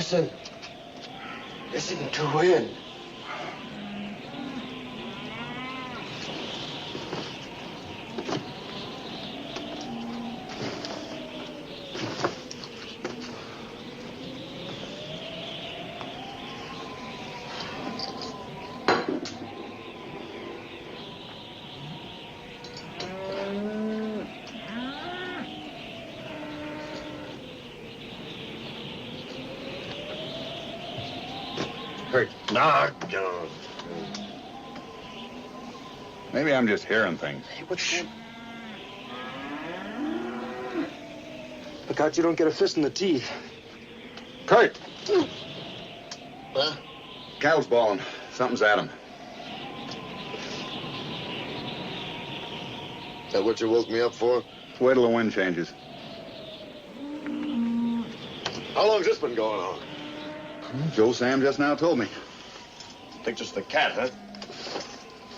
Listen. Listen to wind. Doggone. Maybe I'm just hearing things. Hey, what's that? Look out you don't get a fist in the teeth. Kurt! Huh? Cal's bawling. Something's at him. Is that what you woke me up for? Wait till the wind changes. How long's this been going on? Joe Sam just now told me. Think just the cat, huh?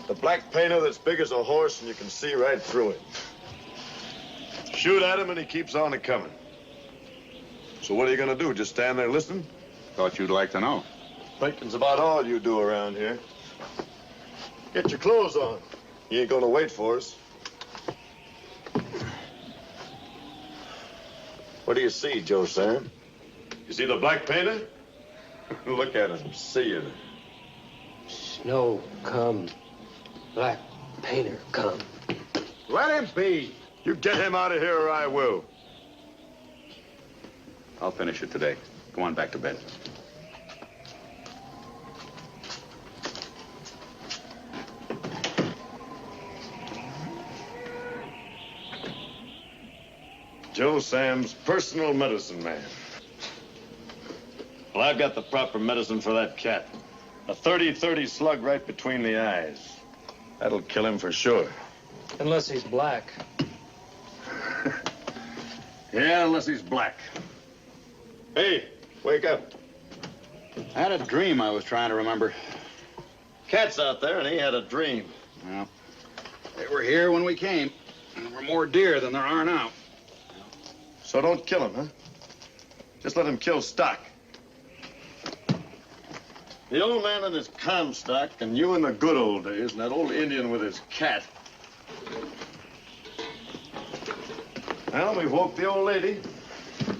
The black painter that's big as a horse and you can see right through it. Shoot at him and he keeps on coming. So what are you gonna do? Just stand there listening? Thought you'd like to know. Thinking's about all you do around here. Get your clothes on. You ain't gonna wait for us. What do you see, Joe Sam? You see the black painter? Look at him, seeing. Snow come. Black painter come. Let him be. You get him out of here or I will. I'll finish it today. Go on back to bed. Joe Sam's personal medicine man. Well, I've got the proper medicine for that cat. A 30-30 slug right between the eyes. That'll kill him for sure. Unless he's black. Yeah, unless he's black. Hey, wake up. I had a dream I was trying to remember. Cat's out there and he had a dream. Well, they were here when we came. And there were more deer than there are now. So don't kill him, huh? Just let him kill stock. The old man and his Comstock, and you in the good old days, and that old Indian with his cat. Well, we woke the old lady.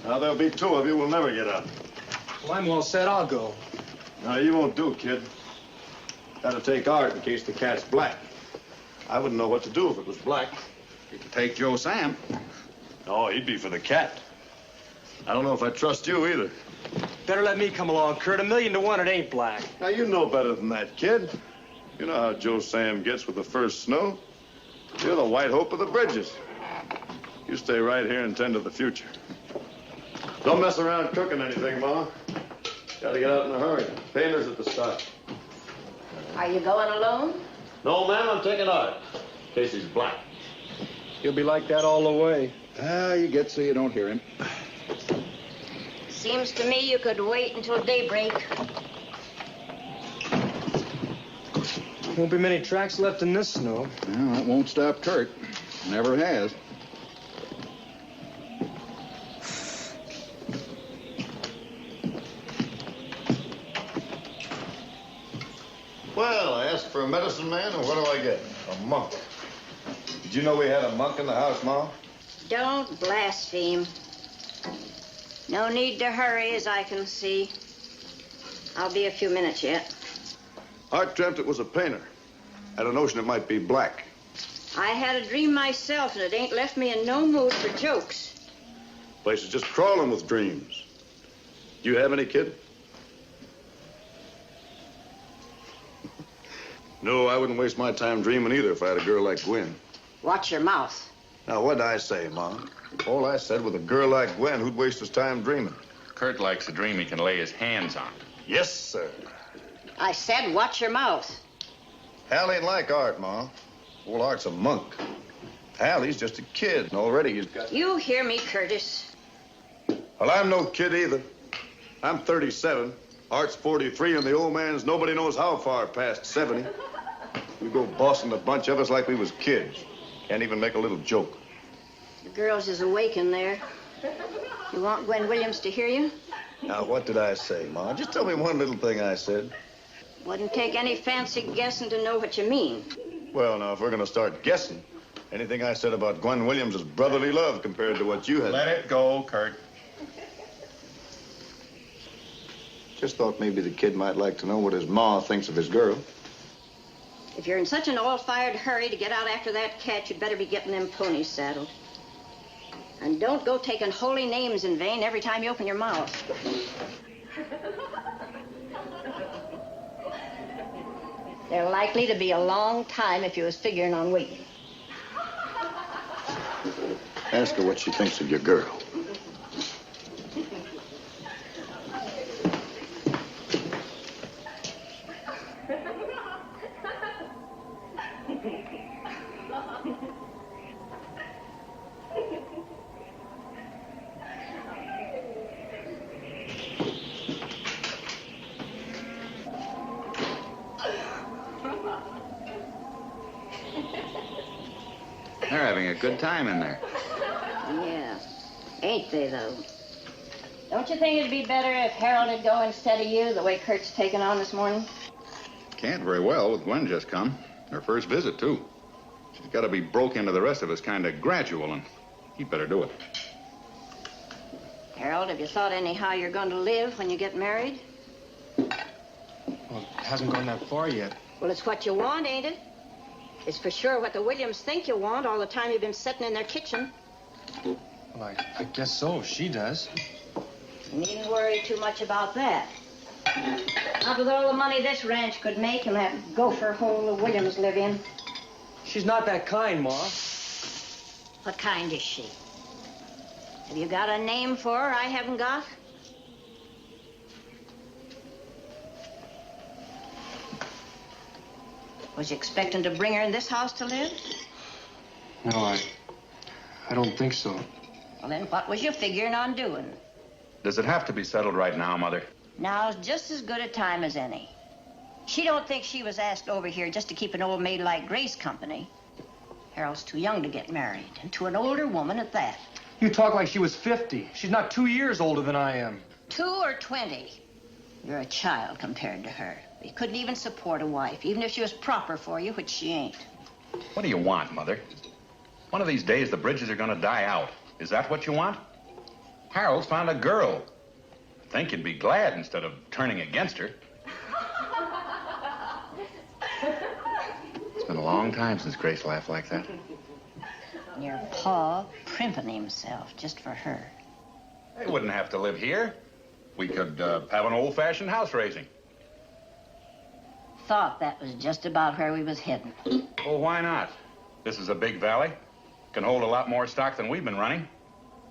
Now there'll be two of you. We'll never get up. Well, I'm all set. I'll go. No, you won't do, kid. Gotta take Art in case the cat's black. I wouldn't know what to do if it was black. You can take Joe Sam. No, he'd be for the cat. I don't know if I trust you either. Better let me come along, Kurt. 1,000,000 to 1 it ain't black. Now, you know better than that, kid. You know how Joe Sam gets with the first snow. You're the white hope of the bridges. You stay right here and tend to the future. Don't mess around cooking anything, Ma. Gotta get out in a hurry. Painter's at the stop. Are you going alone? No, ma'am, I'm taking Art. In case he's black. He'll be like that all the way. You get so you don't hear him. Seems to me you could wait until daybreak. Won't be many tracks left in this snow. Well, that won't stop Kurt. Never has. Well, I asked for a medicine man, and what do I get? A monk. Did you know we had a monk in the house, Ma? Don't blaspheme. No need to hurry, as I can see. I'll be a few minutes yet. Art dreamt it was a painter. Had a notion it might be black. I had a dream myself, and it ain't left me in no mood for jokes. Place is just crawling with dreams. Do you have any, kid? No, I wouldn't waste my time dreaming either if I had a girl like Gwen. Watch your mouth. Now, what'd I say, Ma? All I said, with a girl like Gwen, who'd waste his time dreaming? Kurt likes a dream he can lay his hands on. Yes, sir. I said watch your mouth. Hal ain't like Art, Ma. Old Art's a monk. Hal, he's just a kid, and already he's got... You hear me, Curtis. Well, I'm no kid either. I'm 37. Art's 43, and the old man's nobody knows how far past 70. We go bossing the bunch of us like we was kids. Can't even make a little joke. The girls is awake in there. You want Gwen Williams to hear you? Now, what did I say, Ma? Just tell me one little thing I said. Wouldn't take any fancy guessing to know what you mean. Well, now, if we're going to start guessing, anything I said about Gwen Williams is brotherly love compared to what you had. Let it go, Kurt. Just thought maybe the kid might like to know what his ma thinks of his girl. If you're in such an all-fired hurry to get out after that cat, you'd better be getting them ponies saddled. And don't go taking holy names in vain every time you open your mouth. They're likely to be a long time if you was figuring on waiting. Ask her what she thinks of your girl. They're having a good time in there. Yeah. Ain't they, though? Don't you think it'd be better if Harold would go instead of you, the way Kurt's taken on this morning? Can't very well with Gwen just come. Her first visit, too. She's got to be broke into the rest of us kind of gradual, and he'd better do it. Harold, have you thought anyhow you're going to live when you get married? Well, it hasn't gone that far yet. Well, it's what you want, ain't it? It's for sure what the Williams think you want all the time you've been sitting in their kitchen. Well, I guess so. She does. You needn't worry too much about that. Not with all the money this ranch could make and that gopher hole the Williams live in. She's not that kind, Ma. What kind is she? Have you got a name for her I haven't got? Was you expecting to bring her in this house to live? No, I don't think so. Well, then what was you figuring on doing? Does it have to be settled right now, Mother? Now's just as good a time as any. She don't think she was asked over here just to keep an old maid like Grace company. Harold's too young to get married, and to an older woman at that. You talk like she was 50. She's not 2 years older than I am. 2 or 20. You're a child compared to her. You couldn't even support a wife, even if she was proper for you, which she ain't. What do you want, Mother? One of these days, the bridges are going to die out. Is that what you want? Harold's found a girl. I think you'd be glad instead of turning against her. It's been a long time since Grace laughed like that. And your pa primping himself just for her. They wouldn't have to live here. We could have an old-fashioned house raising. Thought that was just about where we was heading. Well, why not? This is a big valley. Can hold a lot more stock than we've been running.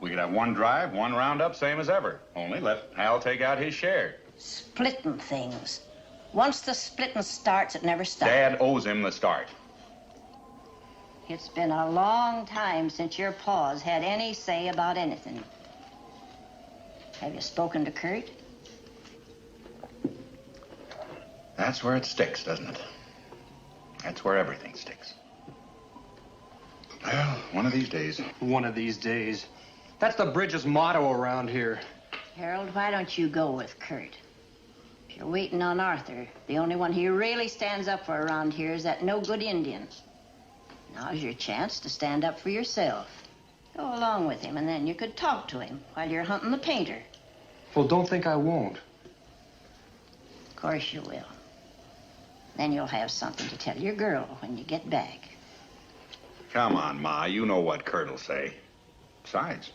We could have one drive, one roundup, same as ever. Only let Hal take out his share. Splitting things. Once the splitting starts, it never stops. Dad owes him the start. It's been a long time since your pa's had any say about anything. Have you spoken to Kurt? That's where it sticks, doesn't it? That's where everything sticks. Well, one of these days. One of these days. That's the Bridges motto around here. Harold, why don't you go with Kurt? If you're waiting on Arthur, the only one he really stands up for around here is that no-good Indian. Now's your chance to stand up for yourself. Go along with him, and then you could talk to him while you're hunting the painter. Well, don't think I won't. Of course you will. Then you'll have something to tell your girl when you get back. Come on, Ma. You know what Kurt'll say. Besides,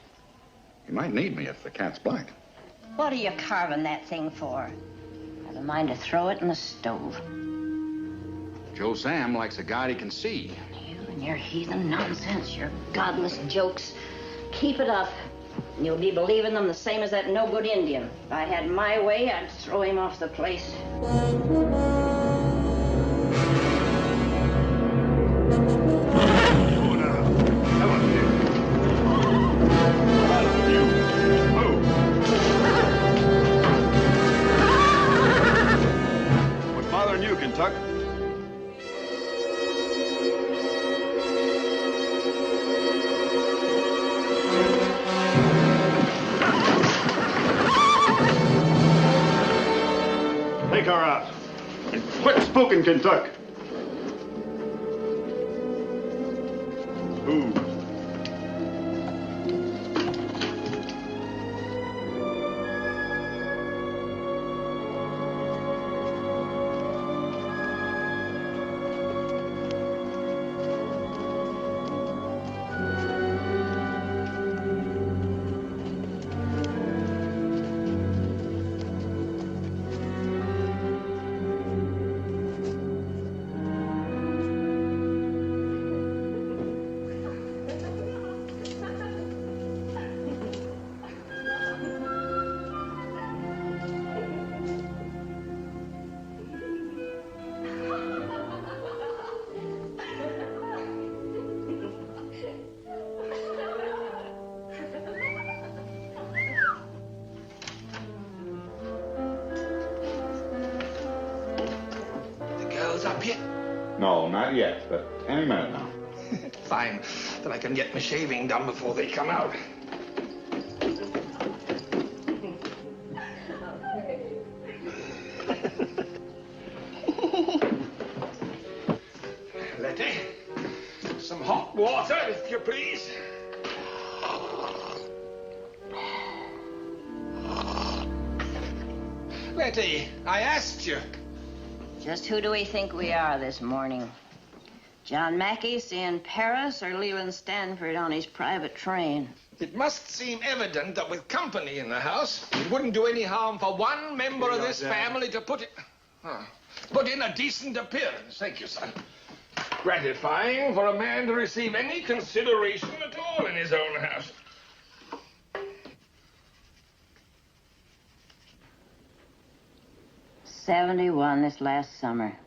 he might need me if the cat's black. What are you carving that thing for? I've a mind to throw it in the stove. Joe Sam likes a god he can see. You and your heathen nonsense, your godless jokes. Keep it up, and you'll be believing them the same as that no-good Indian. If I had my way, I'd throw him off the place. What's bothering you, Kentuck? in Kentucky. Who? Up yet? No, not yet, but any minute now. Fine. Then I can get my shaving done before they come out. Letty, some hot water, if you please. Letty, I asked you. Just who do we think we are this morning? John Mackey seeing Paris or Leland Stanford on his private train? It must seem evident that with company in the house, it wouldn't do any harm for one member of this family to put in a decent appearance. Thank you, son. Gratifying for a man to receive any consideration at all in his own house. "71 this last summer.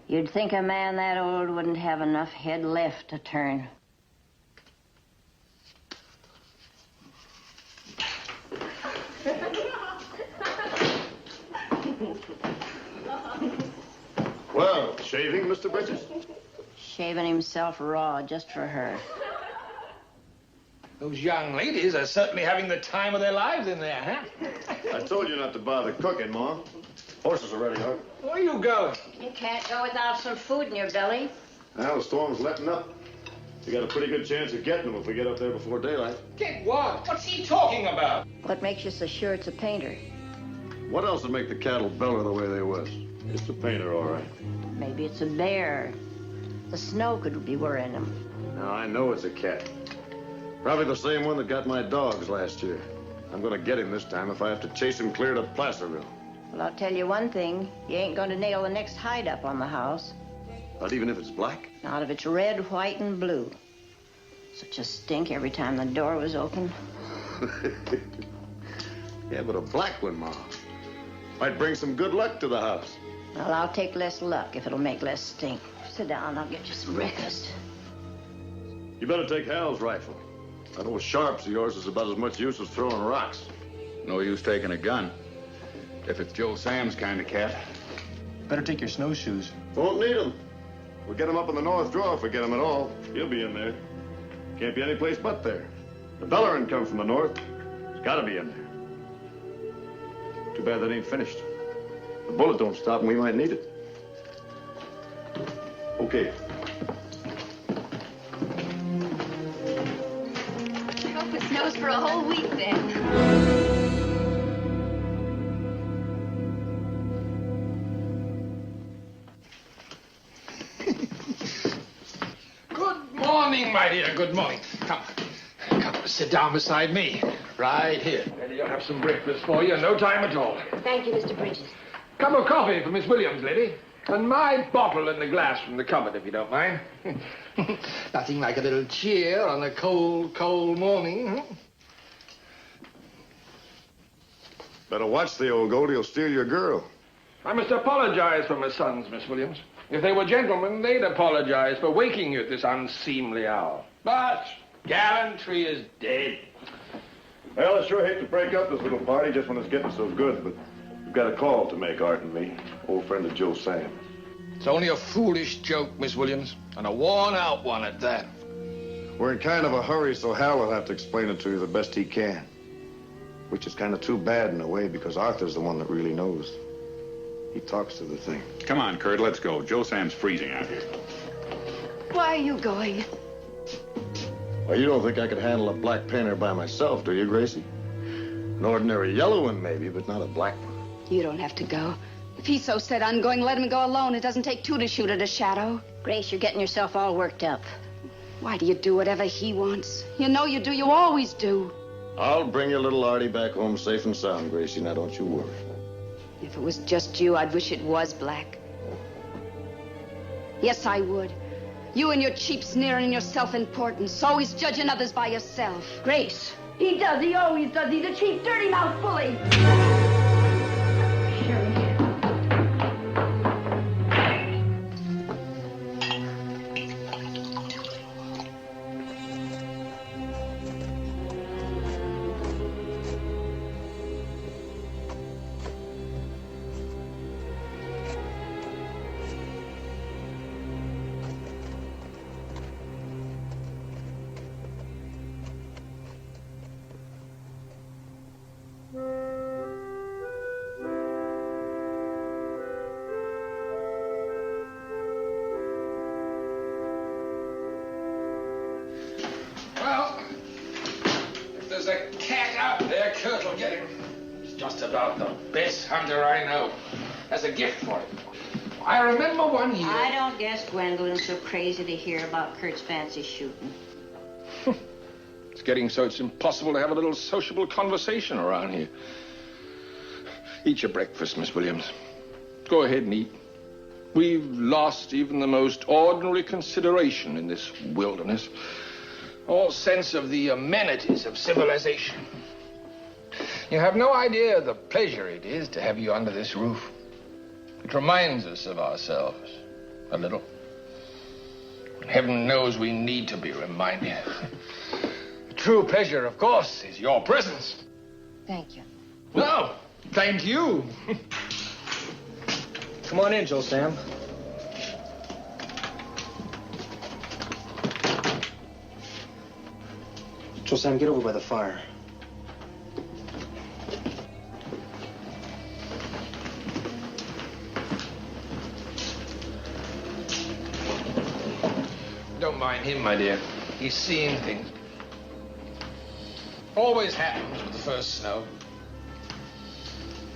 You'd think a man that old wouldn't have enough head left to turn. Well, shaving, Mr. Bridges? Shaving himself raw just for her. Those young ladies are certainly having the time of their lives in there, huh? I told you not to bother cooking, Ma. Horses are ready, Huck. Where are you going? You can't go without some food in your belly. Now the storm's letting up. We got a pretty good chance of getting them if we get up there before daylight. Get what? What's he talking about? What makes you so sure it's a painter? What else would make the cattle beller the way they was? It's the painter, all right. Maybe it's a bear. The snow could be worrying him. Now, I know it's a cat. Probably the same one that got my dogs last year. I'm gonna get him this time if I have to chase him clear to Placerville. Well, I'll tell you one thing. You ain't going to nail the next hide up on the house. Not even if it's black? Not if it's red, white, and blue. Such a stink every time the door was open. Yeah, but a black one, Ma. Might bring some good luck to the house. Well, I'll take less luck if it'll make less stink. Sit down, I'll get you some breakfast. You better take Hal's rifle. That old Sharps of yours is about as much use as throwing rocks. No use taking a gun. If it's Joe Sam's kind of cat. Better take your snowshoes. Won't need them. We'll get him up in the north drawer if we get him at all. He'll be in there. Can't be any place but there. The Bellerin come from the north. It's got to be in there. Too bad that ain't finished. The bullet don't stop and we might need it. Okay. I hope it snows for a whole week then. Good morning, my dear. Good morning. Come, sit down beside me. Right here. Lady, I'll have some breakfast for you. No time at all. Thank you, Mr. Bridges. Cup of coffee for Miss Williams, lady. And my bottle and the glass from the cupboard, if you don't mind. Nothing like a little cheer on a cold, cold morning. Huh? Better watch the old goat. He'll steal your girl. I must apologize for my sons, Miss Williams. If they were gentlemen, they'd apologize for waking you at this unseemly hour. But gallantry is dead. Well, I sure hate to break up this little party just when it's getting so good, but we've got a call to make, Art and me. Old friend of Joe Sam. It's only a foolish joke, Miss Williams, and a worn-out one at that. We're in kind of a hurry, so Hal will have to explain it to you the best he can. Which is kind of too bad in a way, because Arthur's the one that really knows. He talks to the thing. Come on, Kurt, let's go. Joe Sam's freezing out here. Why are you going? Well, you don't think I could handle a black painter by myself, do you, Gracie? An ordinary yellow one, maybe, but not a black one. You don't have to go. If he's so set on going, let him go alone. It doesn't take two to shoot at a shadow. Grace, you're getting yourself all worked up. Why do you do whatever he wants? You know you do. You always do. I'll bring your little Artie back home safe and sound, Gracie. Now, don't you worry. If it was just you, I'd wish it was black. Yes, I would. You and your cheap sneering and your self-importance, always judging others by yourself. Grace. He does. He always does. He's a cheap, dirty-mouthed bully. Well, if there's a cat out there, Kurt will get him. He's just about the best hunter I know. As a gift for him. I remember one year... I don't guess Gwendolyn's so crazy to hear about Kurt's fancy shooting. It's getting so it's impossible to have a little sociable conversation around here. Eat your breakfast, Miss Williams. Go ahead and eat. We've lost even the most ordinary consideration in this wilderness. All sense of the amenities of civilization. You have no idea the pleasure it is to have you under this roof. It reminds us of ourselves, a little. Heaven knows we need to be reminded. The true pleasure, of course, is your presence. Thank you. No, thank you. Come on in, Joe Sam. Joe Sam, get over by the fire. Don't mind him, my dear. He's seeing things. Always happens with the first snow.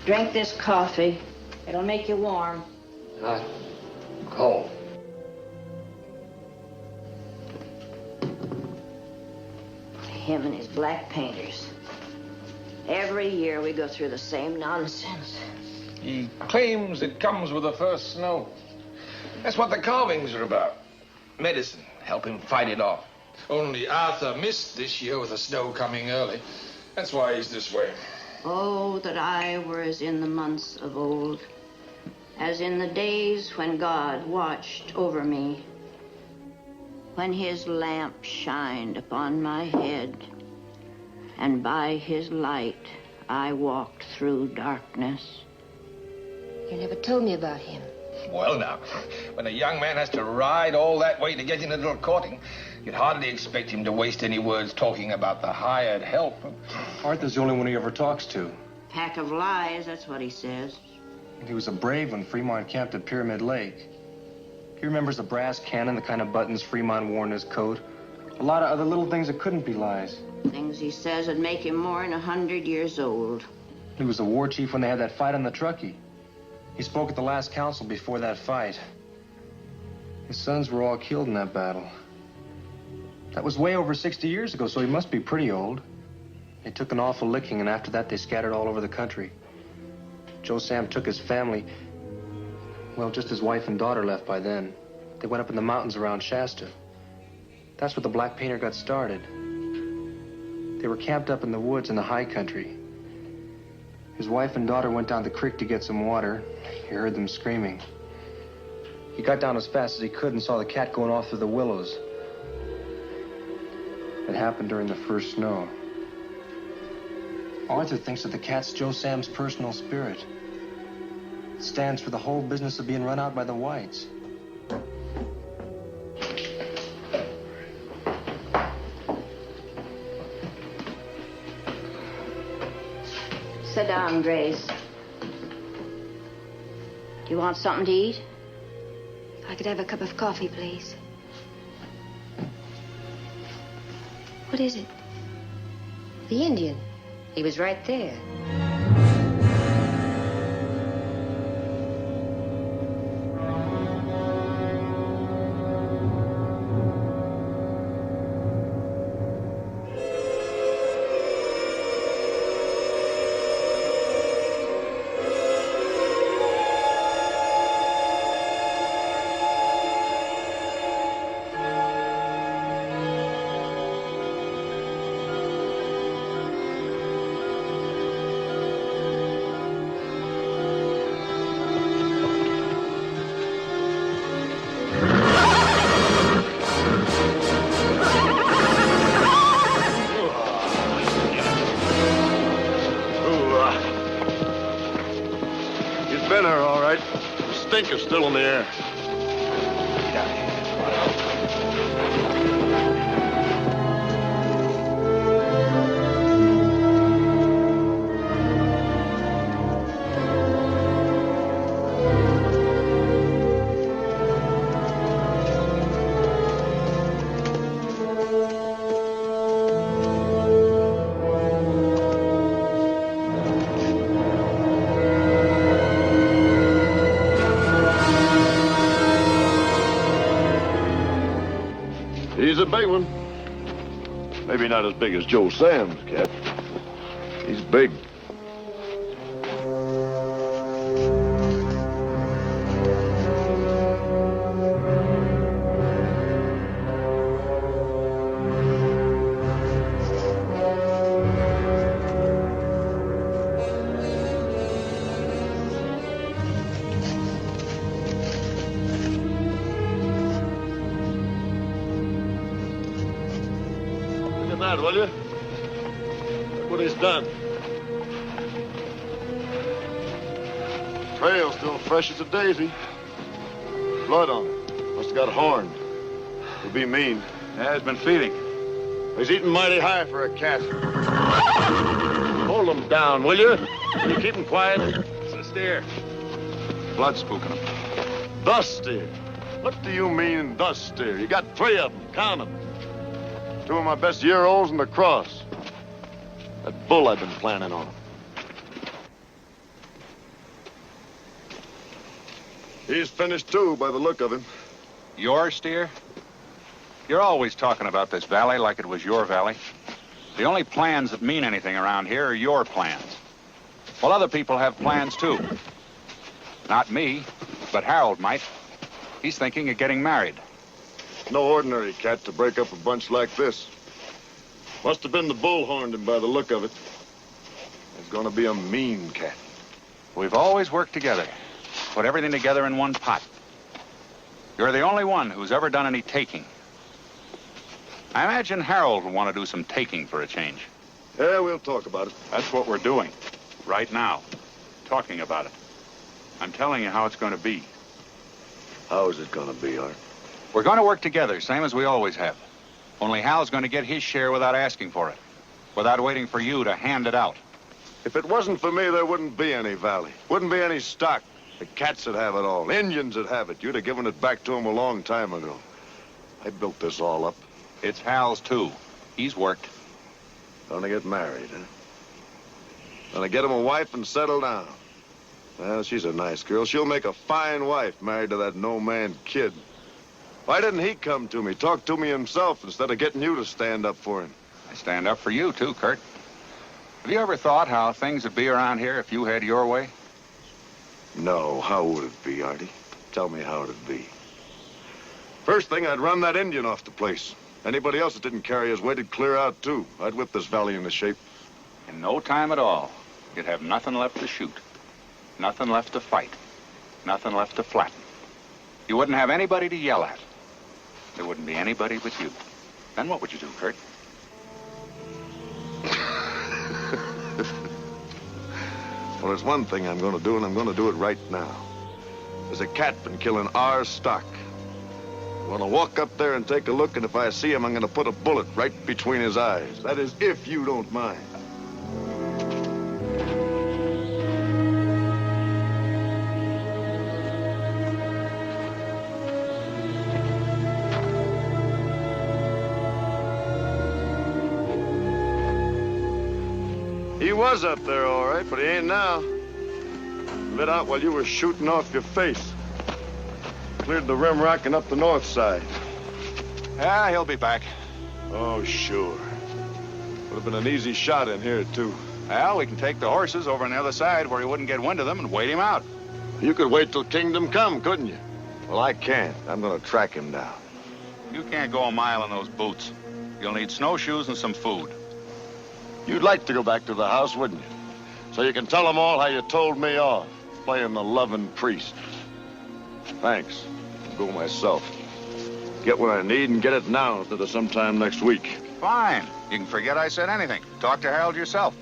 Drink this coffee. It'll make you warm. Cold. Him and his black painters. Every year we go through the same nonsense. He claims it comes with the first snow. That's what the carvings are about. Medicine. Help him fight it off. Only Arthur missed this year with the snow coming early. That's why he's this way. Oh, that I were as in the months of old, as in the days when God watched over me, when his lamp shined upon my head, and by his light I walked through darkness. You never told me about him. Well, now, when a young man has to ride all that way to get in a little courting, you'd hardly expect him to waste any words talking about the hired help. Arthur's the only one he ever talks to. Pack of lies, that's what he says. He was a brave when Fremont camped at Pyramid Lake. He remembers the brass cannon, the kind of buttons Fremont wore in his coat. A lot of other little things that couldn't be lies. Things he says would make him more than 100 years old. He was the war chief when they had that fight on the Truckee. He spoke at the last council before that fight. His sons were all killed in that battle. That was way over 60 years ago, so he must be pretty old. They took an awful licking, and after that, they scattered all over the country. Joe Sam took his family. Well, just his wife and daughter left by then. They went up in the mountains around Shasta. That's where the black painter got started. They were camped up in the woods in the high country. His wife and daughter went down the creek to get some water. He heard them screaming. He got down as fast as he could and saw the cat going off through the willows. It happened during the first snow. Arthur thinks that the cat's Joe Sam's personal spirit. It stands for the whole business of being run out by the whites. Sit down, Grace. Do you want something to eat? If I could have a cup of coffee, please. What is it? The Indian. He was right there. Stink is still in the air. He's a big one. Maybe not as big as Joe Sam's cat. He's big. Will you? Look what he's done. Trail's still fresh as a daisy. Blood on it. Must have got horned. He'll be mean. Yeah, he's been feeding. He's eating mighty high for a cat. Hold him down, will you? Will you keep him quiet? It's a steer. Blood spooking him. The steer. What do you mean, the steer? You got 3 of them. Count them. 2 of my best year-olds and the cross. That bull I've been planning on. He's finished too, by the look of him. Your steer? You're always talking about this valley like it was your valley. The only plans that mean anything around here are your plans. Well, other people have plans too. Not me, but Harold might. He's thinking of getting married. No ordinary cat to break up a bunch like this. Must have been the bull horned him by the look of it. He's gonna be a mean cat. We've always worked together. Put everything together in one pot. You're the only one who's ever done any taking. I imagine Harold will want to do some taking for a change. Yeah, we'll talk about it. That's what we're doing. Right now. Talking about it. I'm telling you how it's going to be. How is it gonna be, Art? We're going to work together, same as we always have. Only Hal's going to get his share without asking for it. Without waiting for you to hand it out. If it wasn't for me, there wouldn't be any valley. Wouldn't be any stock. The cats would have it all. Indians would have it. You'd have given it back to them a long time ago. I built this all up. It's Hal's, too. He's worked. Gonna get married, huh? Gonna get him a wife and settle down. Well, she's a nice girl. She'll make a fine wife married to that no-man kid. Why didn't he come to me, talk to me himself, instead of getting you to stand up for him? I stand up for you, too, Kurt. Have you ever thought how things would be around here if you had your way? No, how would it be, Artie? Tell me how it'd be. First thing, I'd run that Indian off the place. Anybody else that didn't carry his weight would clear out, too. I'd whip this valley into shape. In no time at all, you'd have nothing left to shoot. Nothing left to fight. Nothing left to flatten. You wouldn't have anybody to yell at. There wouldn't be anybody but you. Then what would you do, Kurt? Well, there's one thing I'm going to do, and I'm going to do it right now. There's a cat been killing our stock. I'm going to walk up there and take a look, and if I see him, I'm going to put a bullet right between his eyes. That is, if you don't mind. was up there, all right, but he ain't now. Lit out while you were shooting off your face. Cleared the rim rock and up the north side. Yeah, he'll be back. Oh, sure. Would have been an easy shot in here, too. Well, we can take the horses over on the other side where he wouldn't get wind of them and wait him out. You could wait till Kingdom Come, couldn't you? Well, I can't. I'm gonna track him down. You can't go a mile in those boots. You'll need snowshoes and some food. You'd like to go back to the house, wouldn't you? So you can tell them all how you told me off, playing the loving priest. Thanks. I'll go myself. Get what I need and get it now instead of sometime next week. Fine. You can forget I said anything. Talk to Harold yourself.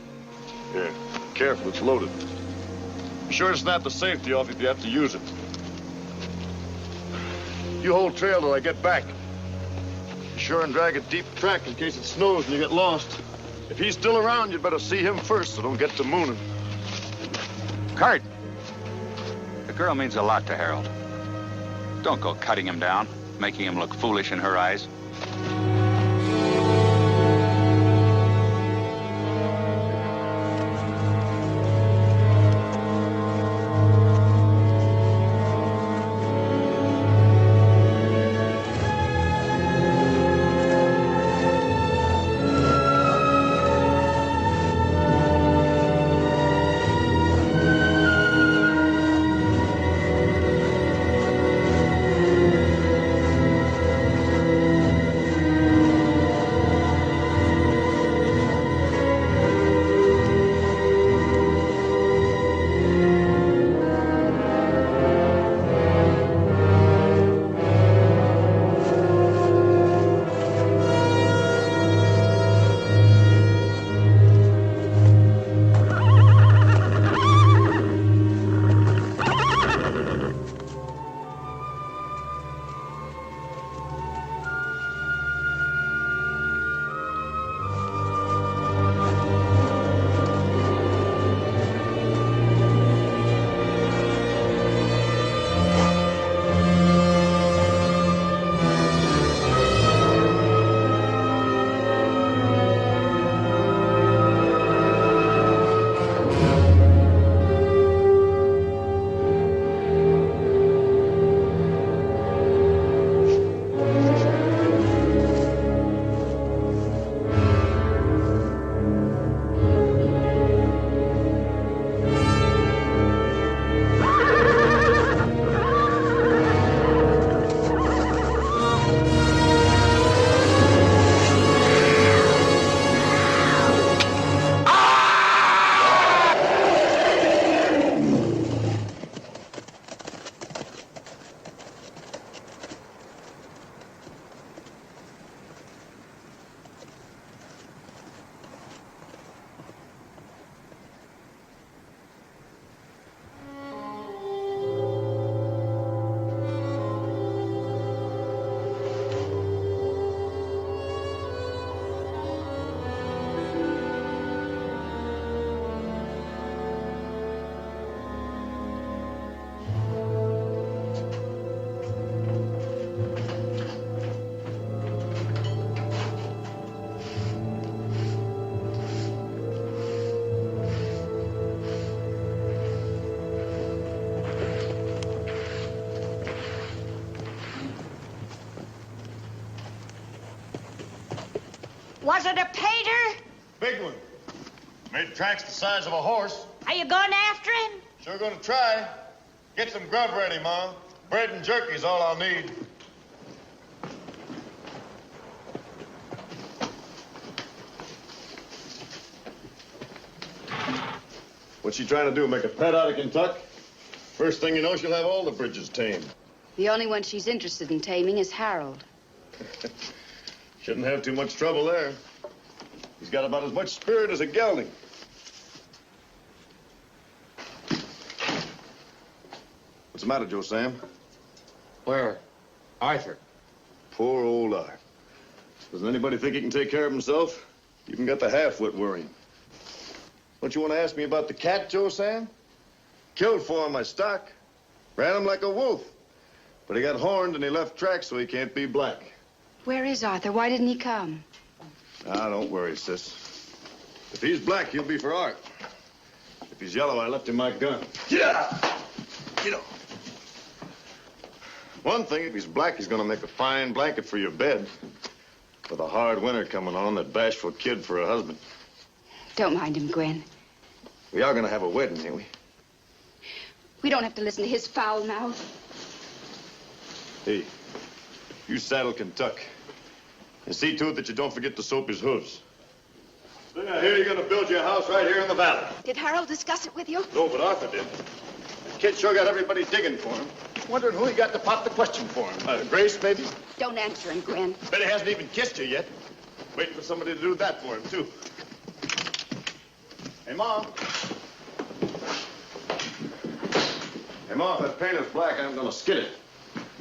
Here, careful, it's loaded. Be sure to snap the safety off if you have to use it. You hold trail till I get back. Be sure and drag a deep track in case it snows and you get lost. If he's still around, you'd better see him first so don't get to mooning. Kurt! The girl means a lot to Harold. Don't go cutting him down, making him look foolish in her eyes. Was it a pater? Big one. Made tracks the size of a horse. Are you going after him? Sure gonna try. Get some grub ready, Ma. Bread and jerky's all I'll need. What's she trying to do, make a pet out of Kentucky? First thing you know, she'll have all the bridges tamed. The only one she's interested in taming is Harold. Shouldn't have too much trouble there. He's got about as much spirit as a gelding. What's the matter, Joe Sam? Where? Arthur. Poor old Art. Doesn't anybody think he can take care of himself? Even got the half-wit worrying. Don't you want to ask me about the cat, Joe Sam? Killed 4 of my stock. Ran him like a wolf. But he got horned and he left tracks so he can't be black. Where is Arthur? Why didn't he come? Ah, don't worry, sis. If he's black, he'll be for art. If he's yellow, I left him my gun. Yeah. Get up. One thing, if he's black, he's gonna make a fine blanket for your bed. With a hard winter coming on, that bashful kid for a husband. Don't mind him, Gwen. We are gonna have a wedding, ain't we? We don't have to listen to his foul mouth. Hey, you saddle Kentucky. And see to it that you don't forget to soap his hooves. Then I hear you're gonna build your house right here in the valley. Did Harold discuss it with you? No, but Arthur did. The kid sure got everybody digging for him. Wondering who he got to pop the question for him. Grace, maybe? Don't answer him, Gwen. Bet he hasn't even kissed you yet. Waiting for somebody to do that for him, too. Hey, Mom. Hey, Mom, if that painter's black, I'm gonna skid it.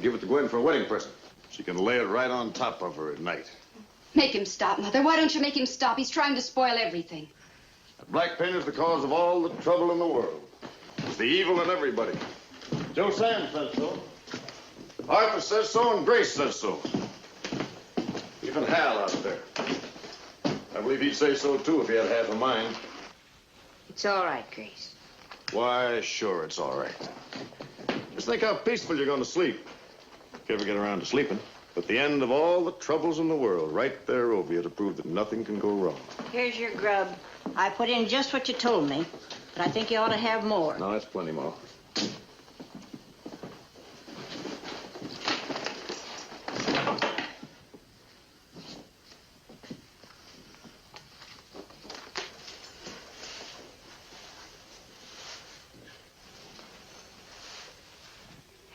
Give it to Gwen for a wedding present. She can lay it right on top of her at night. Make him stop, Mother. Why don't you make him stop? He's trying to spoil everything. That black painter's the cause of all the trouble in the world. It's the evil in everybody. Joe Sam says so. Arthur says so, and Grace says so. Even Hal out there. I believe he'd say so, too, if he had half a mind. It's all right, Grace. Why, sure, it's all right. Just think how peaceful you're going to sleep. If you ever get around to sleeping. But the end of all the troubles in the world, right there over you to prove that nothing can go wrong. Here's your grub. I put in just what you told me, but I think you ought to have more. No, that's plenty more.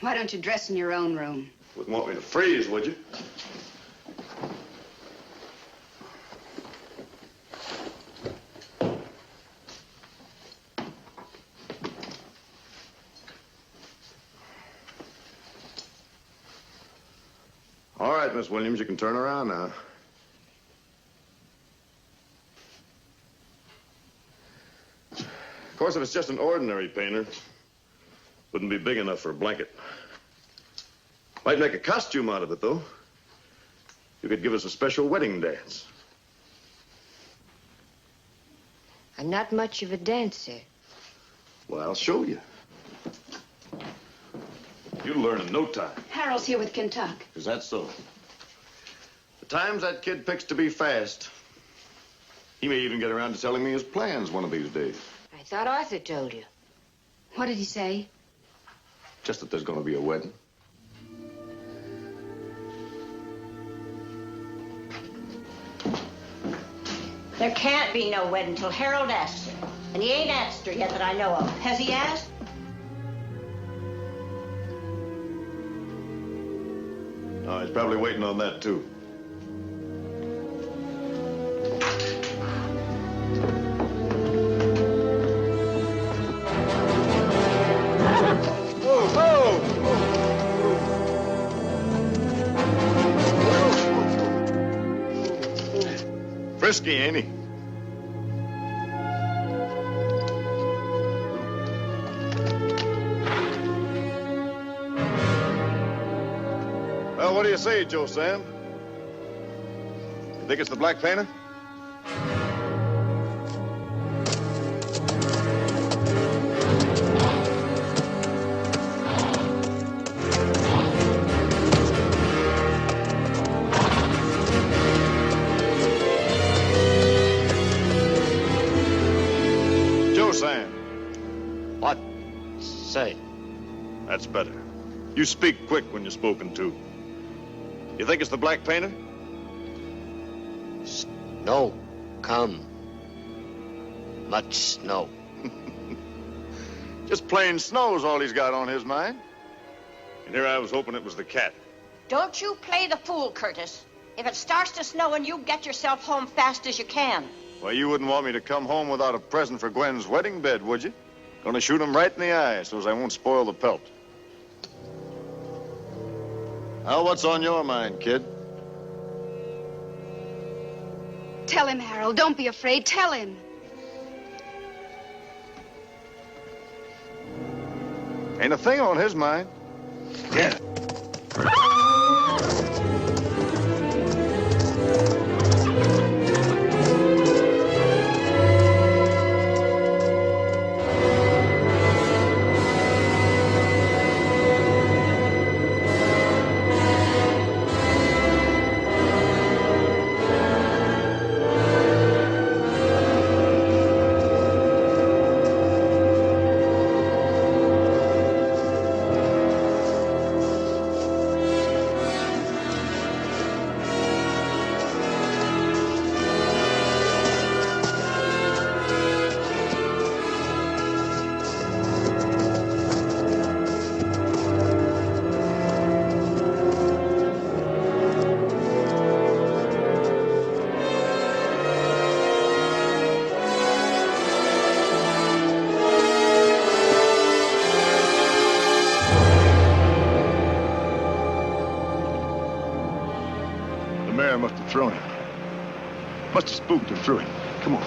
Why don't you dress in your own room? Wouldn't want me to freeze, would you? All right, Miss Williams, you can turn around now. Of course, if it's just an ordinary painter, wouldn't be big enough for a blanket. Might make a costume out of it, though. You could give us a special wedding dance. I'm not much of a dancer. Well, I'll show you. You'll learn in no time. Harold's here with Kentuck. Is that so? The times that kid picks to be fast. He may even get around to telling me his plans one of these days. I thought Arthur told you. What did he say? Just that there's going to be a wedding. There can't be no wedding till Harold asks her. And he ain't asked her yet that I know of. Has he asked? Oh, he's probably waiting on that, too. Frisky, ain't he? Well, what do you say, Joe Sam? You think it's the black painter? What? Say. That's better. You speak quick when you're spoken to. You think it's the black painter? Snow. Come. Much snow. Just plain snow's all he's got on his mind. And here I was hoping it was the cat. Don't you play the fool, Curtis. If it starts to snow, and you get yourself home fast as you can. Well, you wouldn't want me to come home without a present for Gwen's wedding bed, would you? Gonna shoot him right in the eye so as I won't spoil the pelt. Now, what's on your mind, kid? Tell him, Harold. Don't be afraid. Tell him. Ain't a thing on his mind. Yeah. mare must have thrown him. Must have spooked and threw him. Come on.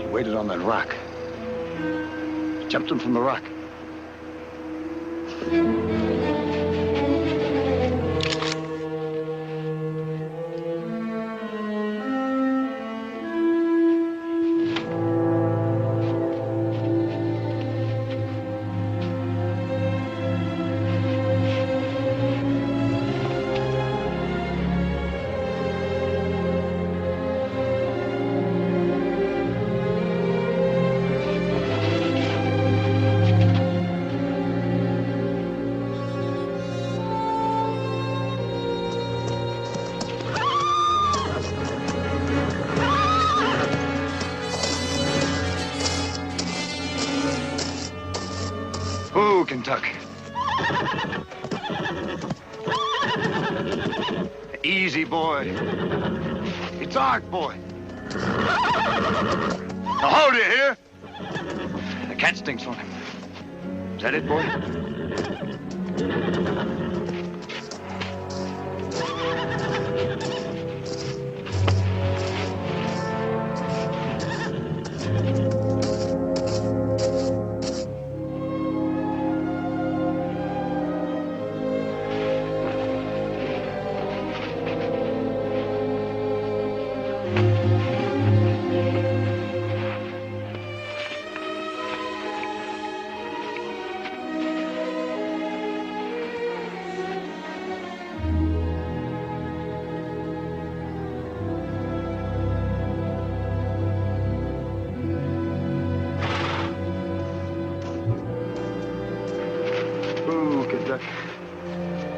He waited on that rock. Jumped him from the rock. Kentucky. Easy, boy. It's art, boy. Now hold you here. The cat stinks on him. Is that it, boy?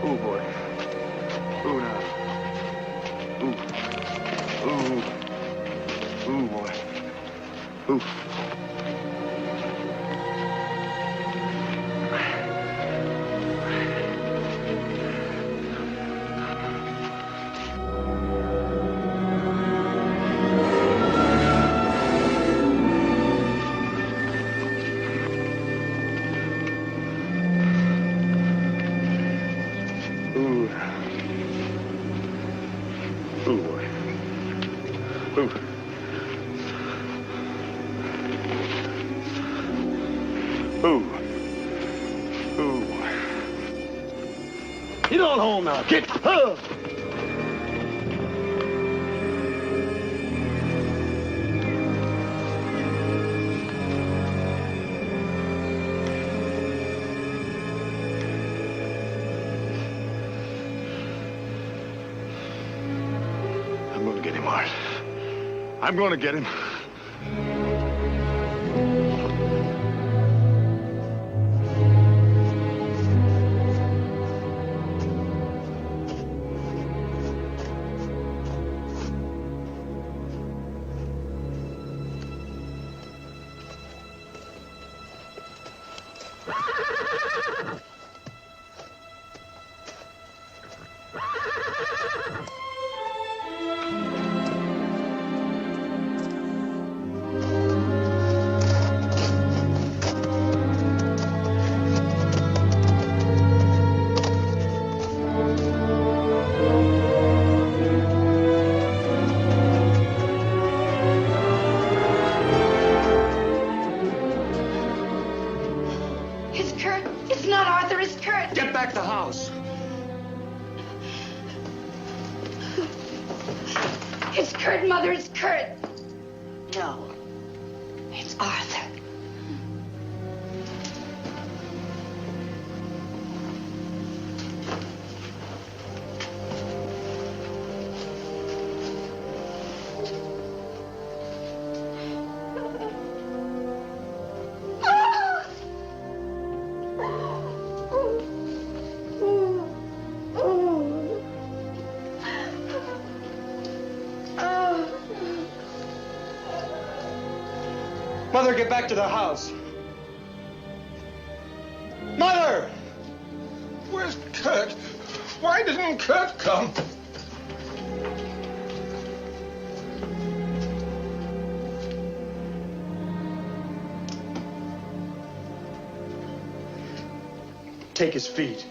Ooh, boy. Ooh, now. Ooh. Ooh. Ooh, boy. Ooh. Get on home now. Get her. I'm going to get him, Art. I'm going to get him. It's Kurt, Mother, it's Kurt. No, it's Arthur. Mother, get back to the house. Mother! didn't Kurt come? Take his feet.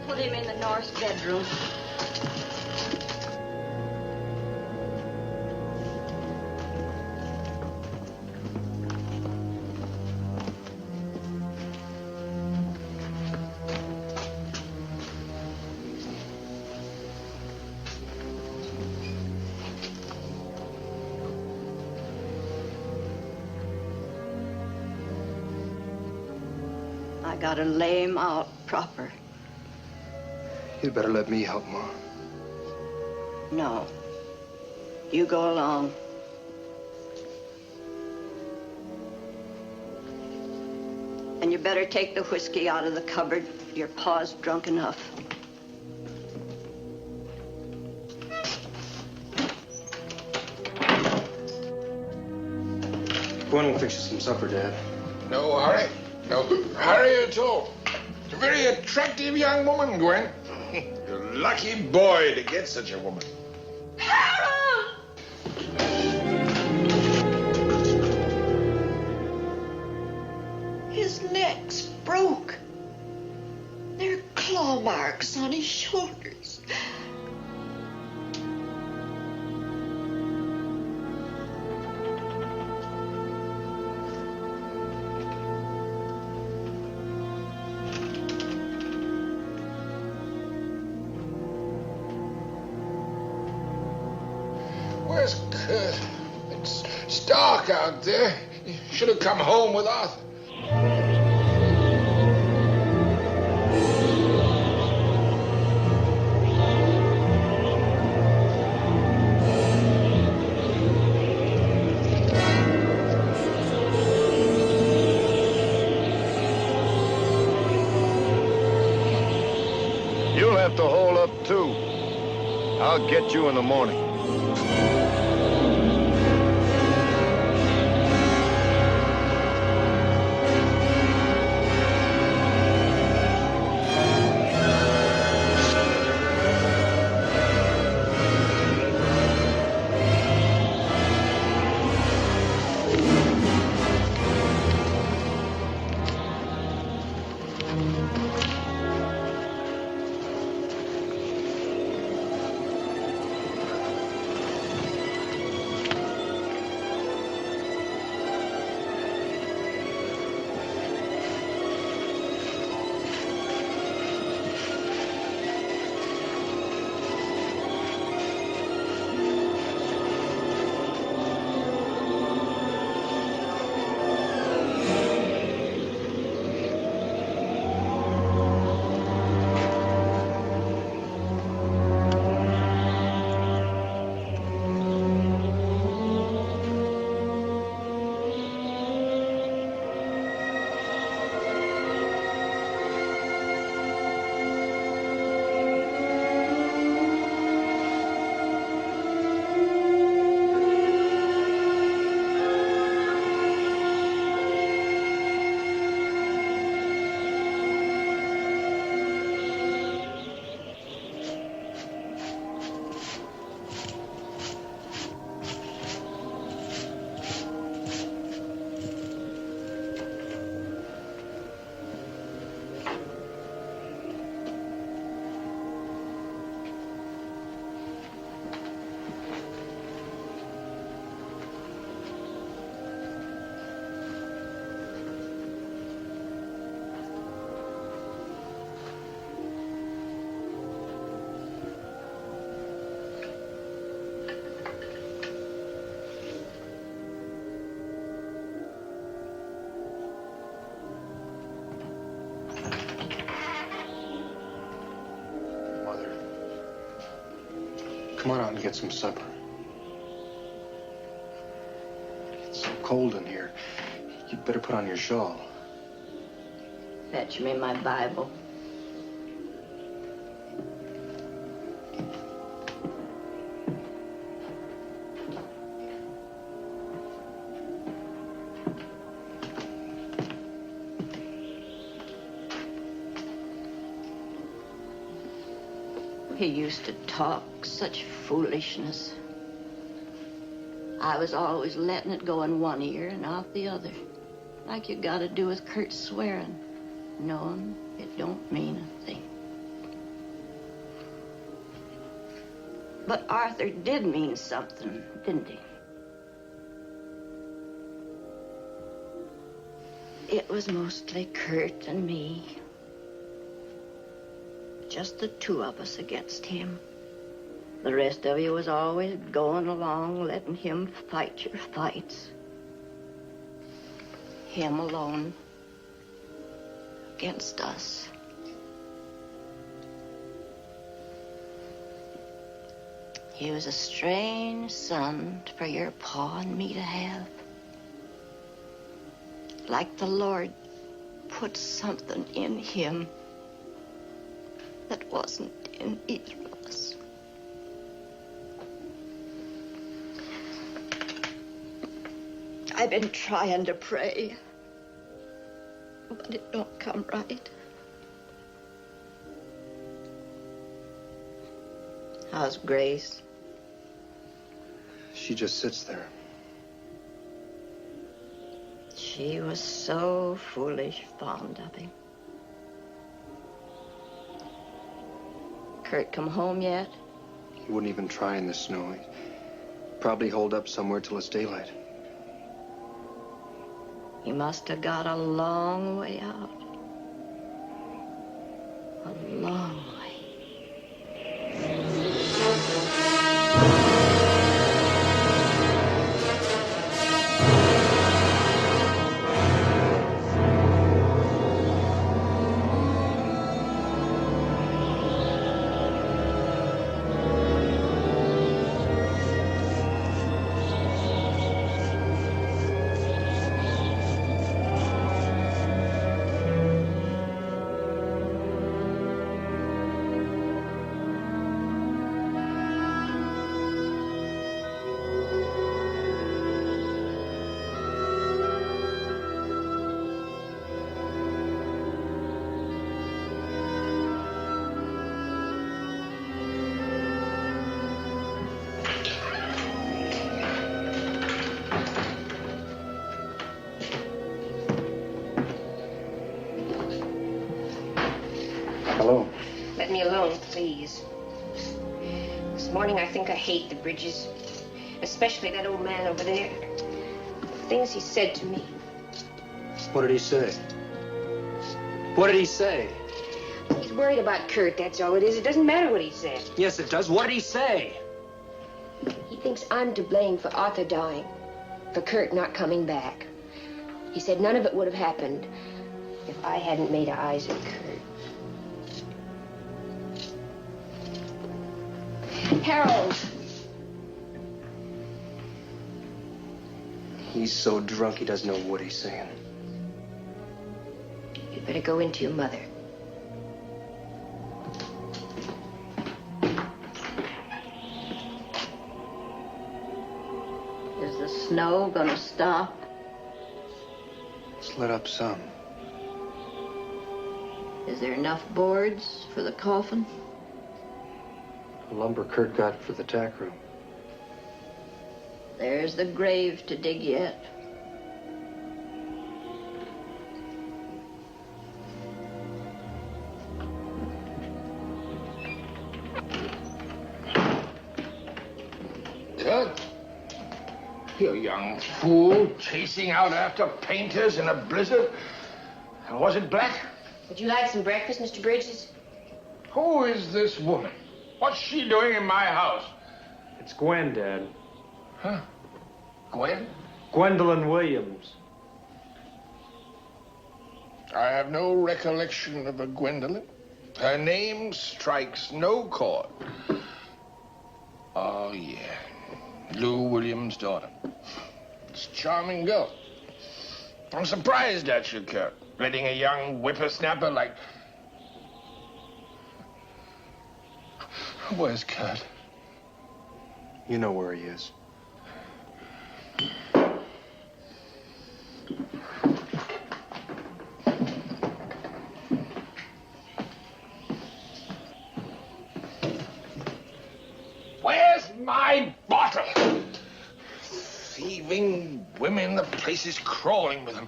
Put him in the north bedroom. I gotta lay him out proper. You'd better let me help, Ma. No. You go along. And you better take the whiskey out of the cupboard. Your pa's drunk enough. Go on and fix you some supper, Dad. No hurry. No hurry at all. It's a very attractive young woman, Gwen. You're a lucky boy to get such a woman. His neck's broke. There are claw marks on his shoulders. Where's Kurt? It's dark out there. You should have come home with Arthur. You'll have to hold up, too. I'll get you in the morning. get some supper. It's so cold in here. You'd better put on your shawl. Fetch me my Bible. He used to talk such foolishness. I was always letting it go in one ear and out the other. Like you gotta do with Kurt swearing, knowing it don't mean a thing. But Arthur did mean something, didn't he? It was mostly Kurt and me. Just the two of us against him. The rest of you was always going along, letting him fight your fights. Him alone against us. He was a strange son for your pa and me to have. Like the Lord put something in him that wasn't in either of us. I've been trying to pray, but it don't come right. How's Grace? She just sits there. She was so foolish fond of him. Kurt come home yet? He wouldn't even try in the snow. He'd probably hold up somewhere till it's daylight. He must have got a long way out. A long way. Hello. Let me alone, please. This morning I think I hate the Bridges. Especially that old man over there. The things he said to me. What did he say? What did he say? He's worried about Kurt, that's all it is. It doesn't matter what he said. Yes, it does. What did he say? He thinks I'm to blame for Arthur dying. For Kurt not coming back. He said none of it would have happened if I hadn't made eyes at Kurt. Harold! He's so drunk he doesn't know what he's saying. You'd better go into your mother. Is the snow gonna stop? It's let up some. Is there enough boards for the coffin? The lumber Kurt got for the tack room. There's the grave to dig yet. Kurt, you young fool, chasing out after painters in a blizzard. And was it black? Would you like some breakfast, Mr. Bridges? Who is this woman? What's she doing in my house? It's Gwen, Dad. Huh? Gwen? Gwendolyn Williams. I have no recollection of a Gwendolyn. Her name strikes no chord. Oh, yeah. Lou Williams' daughter. It's a charming girl. I'm surprised at you, Kurt. Letting a young whippersnapper like... Where's Kurt? You know where he is. Where's my bottle? Thieving women, the place is crawling with them.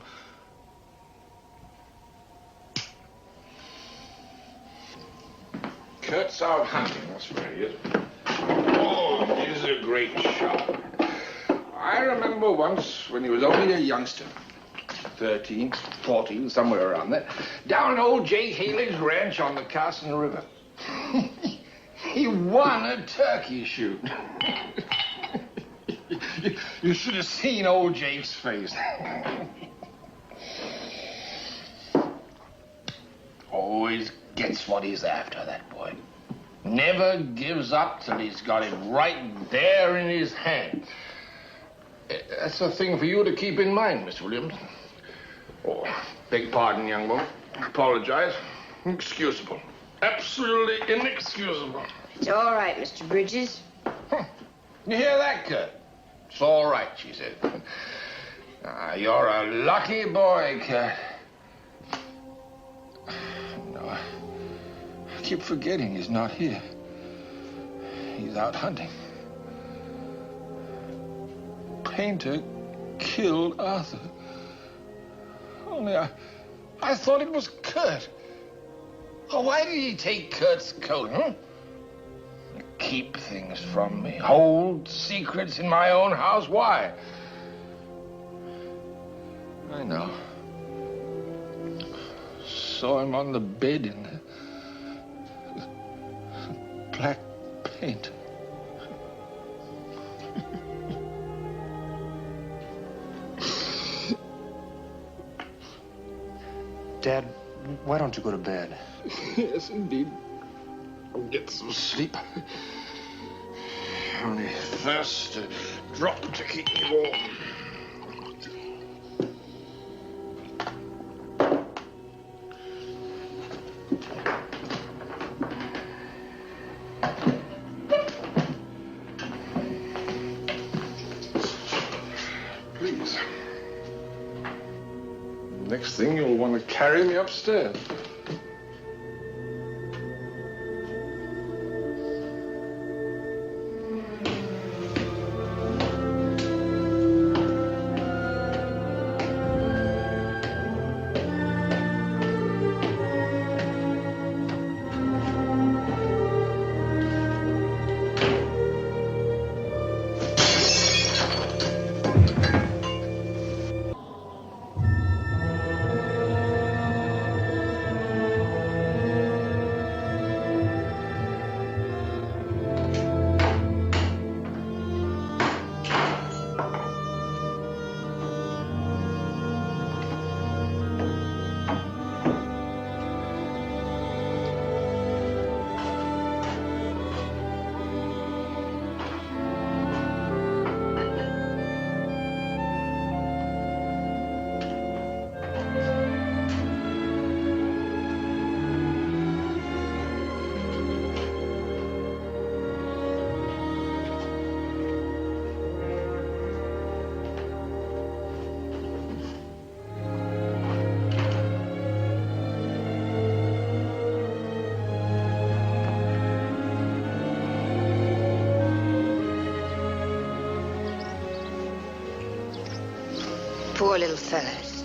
Kurt's out hunting, that's where he is. Oh, he's a great shot. I remember once when he was only a youngster, 13, 14, somewhere around there, down old Jay Haley's ranch on the Carson River. He won a turkey shoot. You should have seen old Jake's face. Always gets what he's after, that boy. Never gives up till he's got it right there in his hand. That's a thing for you to keep in mind, Miss Williams. Oh, beg pardon, young woman. Apologize. Inexcusable. Absolutely inexcusable. It's all right, Mr. Bridges. You hear that, Kurt? It's all right, she said. You're a lucky boy, Kurt. No, I keep forgetting he's not here. He's out hunting. Painter killed Arthur. Only I thought it was Kurt. Oh, why did he take Kurt's coat, huh? Keep things from me. Hold secrets in my own house. Why? I know. Saw him on the bed in the black paint. Dad, why don't you go to bed? Yes, indeed. I'll get some sleep. Only first a drop to keep me warm. Please. Next thing, you'll want to carry me upstairs. Poor little fellas.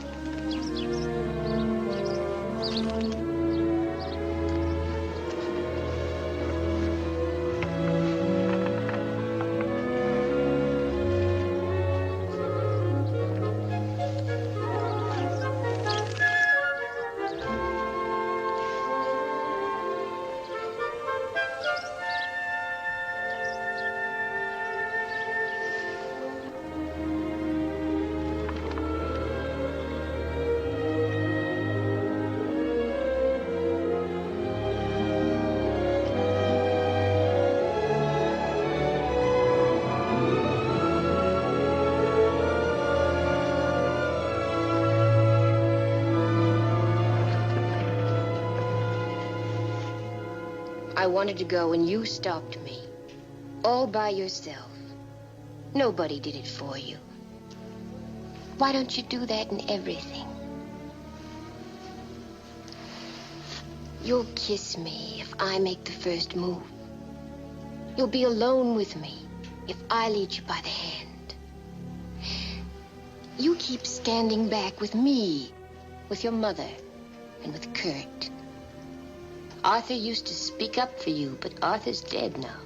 I wanted to go and you stopped me. All by yourself. Nobody did it for you. Why don't you do that in everything? You'll kiss me if I make the first move. You'll be alone with me if I lead you by the hand. You keep standing back with me, with your mother, and with Kurt. Arthur used to speak up for you, but Arthur's dead now.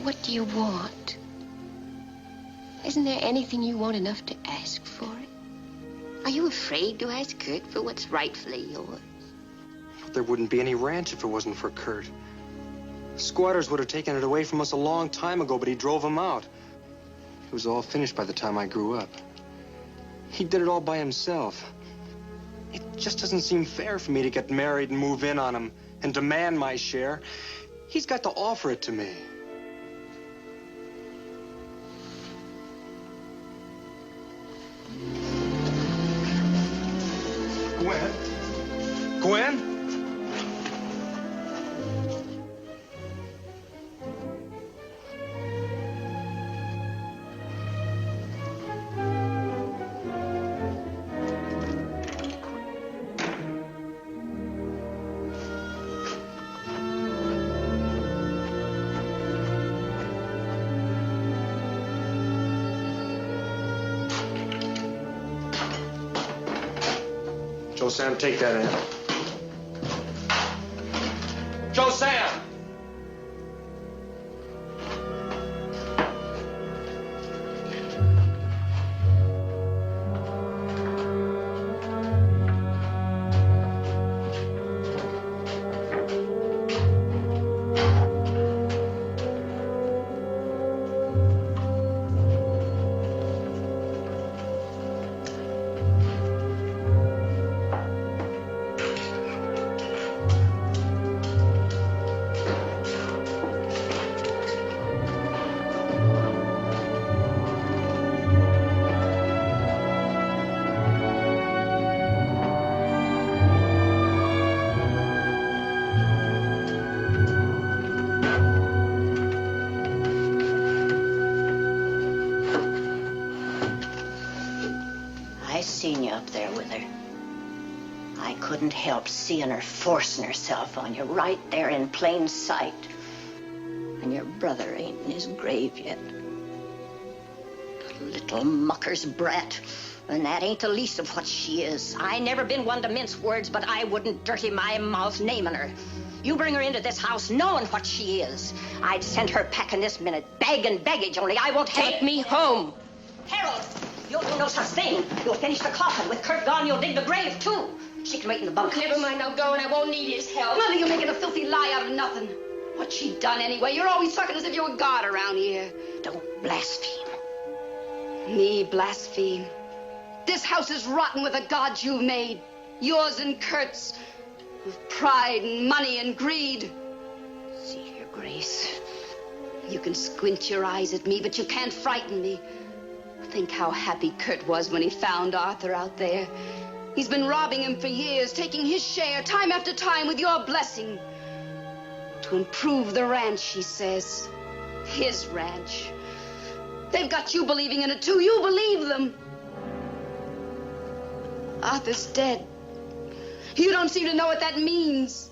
What do you want? Isn't there anything you want enough to ask for it? Are you afraid to ask Kurt for what's rightfully yours? There wouldn't be any ranch if it wasn't for Kurt. Squatters would have taken it away from us a long time ago, but he drove them out. It was all finished by the time I grew up. He did it all by himself. It just doesn't seem fair for me to get married and move in on him and demand my share. He's got to offer it to me. Gwen? Gwen? Joe Sam, take that in. Joe Sam! Seen you up there with her. I couldn't help seeing her forcing herself on you right there in plain sight. And your brother ain't in his grave yet. Little mucker's brat. And that ain't the least of what she is. I never been one to mince words, but I wouldn't dirty my mouth naming her. You bring her into this house knowing what she is. I'd send her packing this minute, bag and baggage, only I won't Take me home. Harold! You'll do no such thing. You'll finish the coffin. With Kurt gone, you'll dig the grave, too. She can wait in the bunkhouse. Never mind, I'll go and I won't need his help. Mother, you're making a filthy lie out of nothing. What's she done anyway? You're always talking as if you were God around here. Don't blaspheme. Me blaspheme? This house is rotten with the gods you've made. Yours and Kurt's. With pride and money and greed. See here, Grace. You can squint your eyes at me, but you can't frighten me. Think how happy Kurt was when he found Arthur out there. He's been robbing him for years, taking his share time after time with your blessing. To improve the ranch, he says. His ranch. They've got you believing in it, too. You believe them. Arthur's dead. You don't seem to know what that means.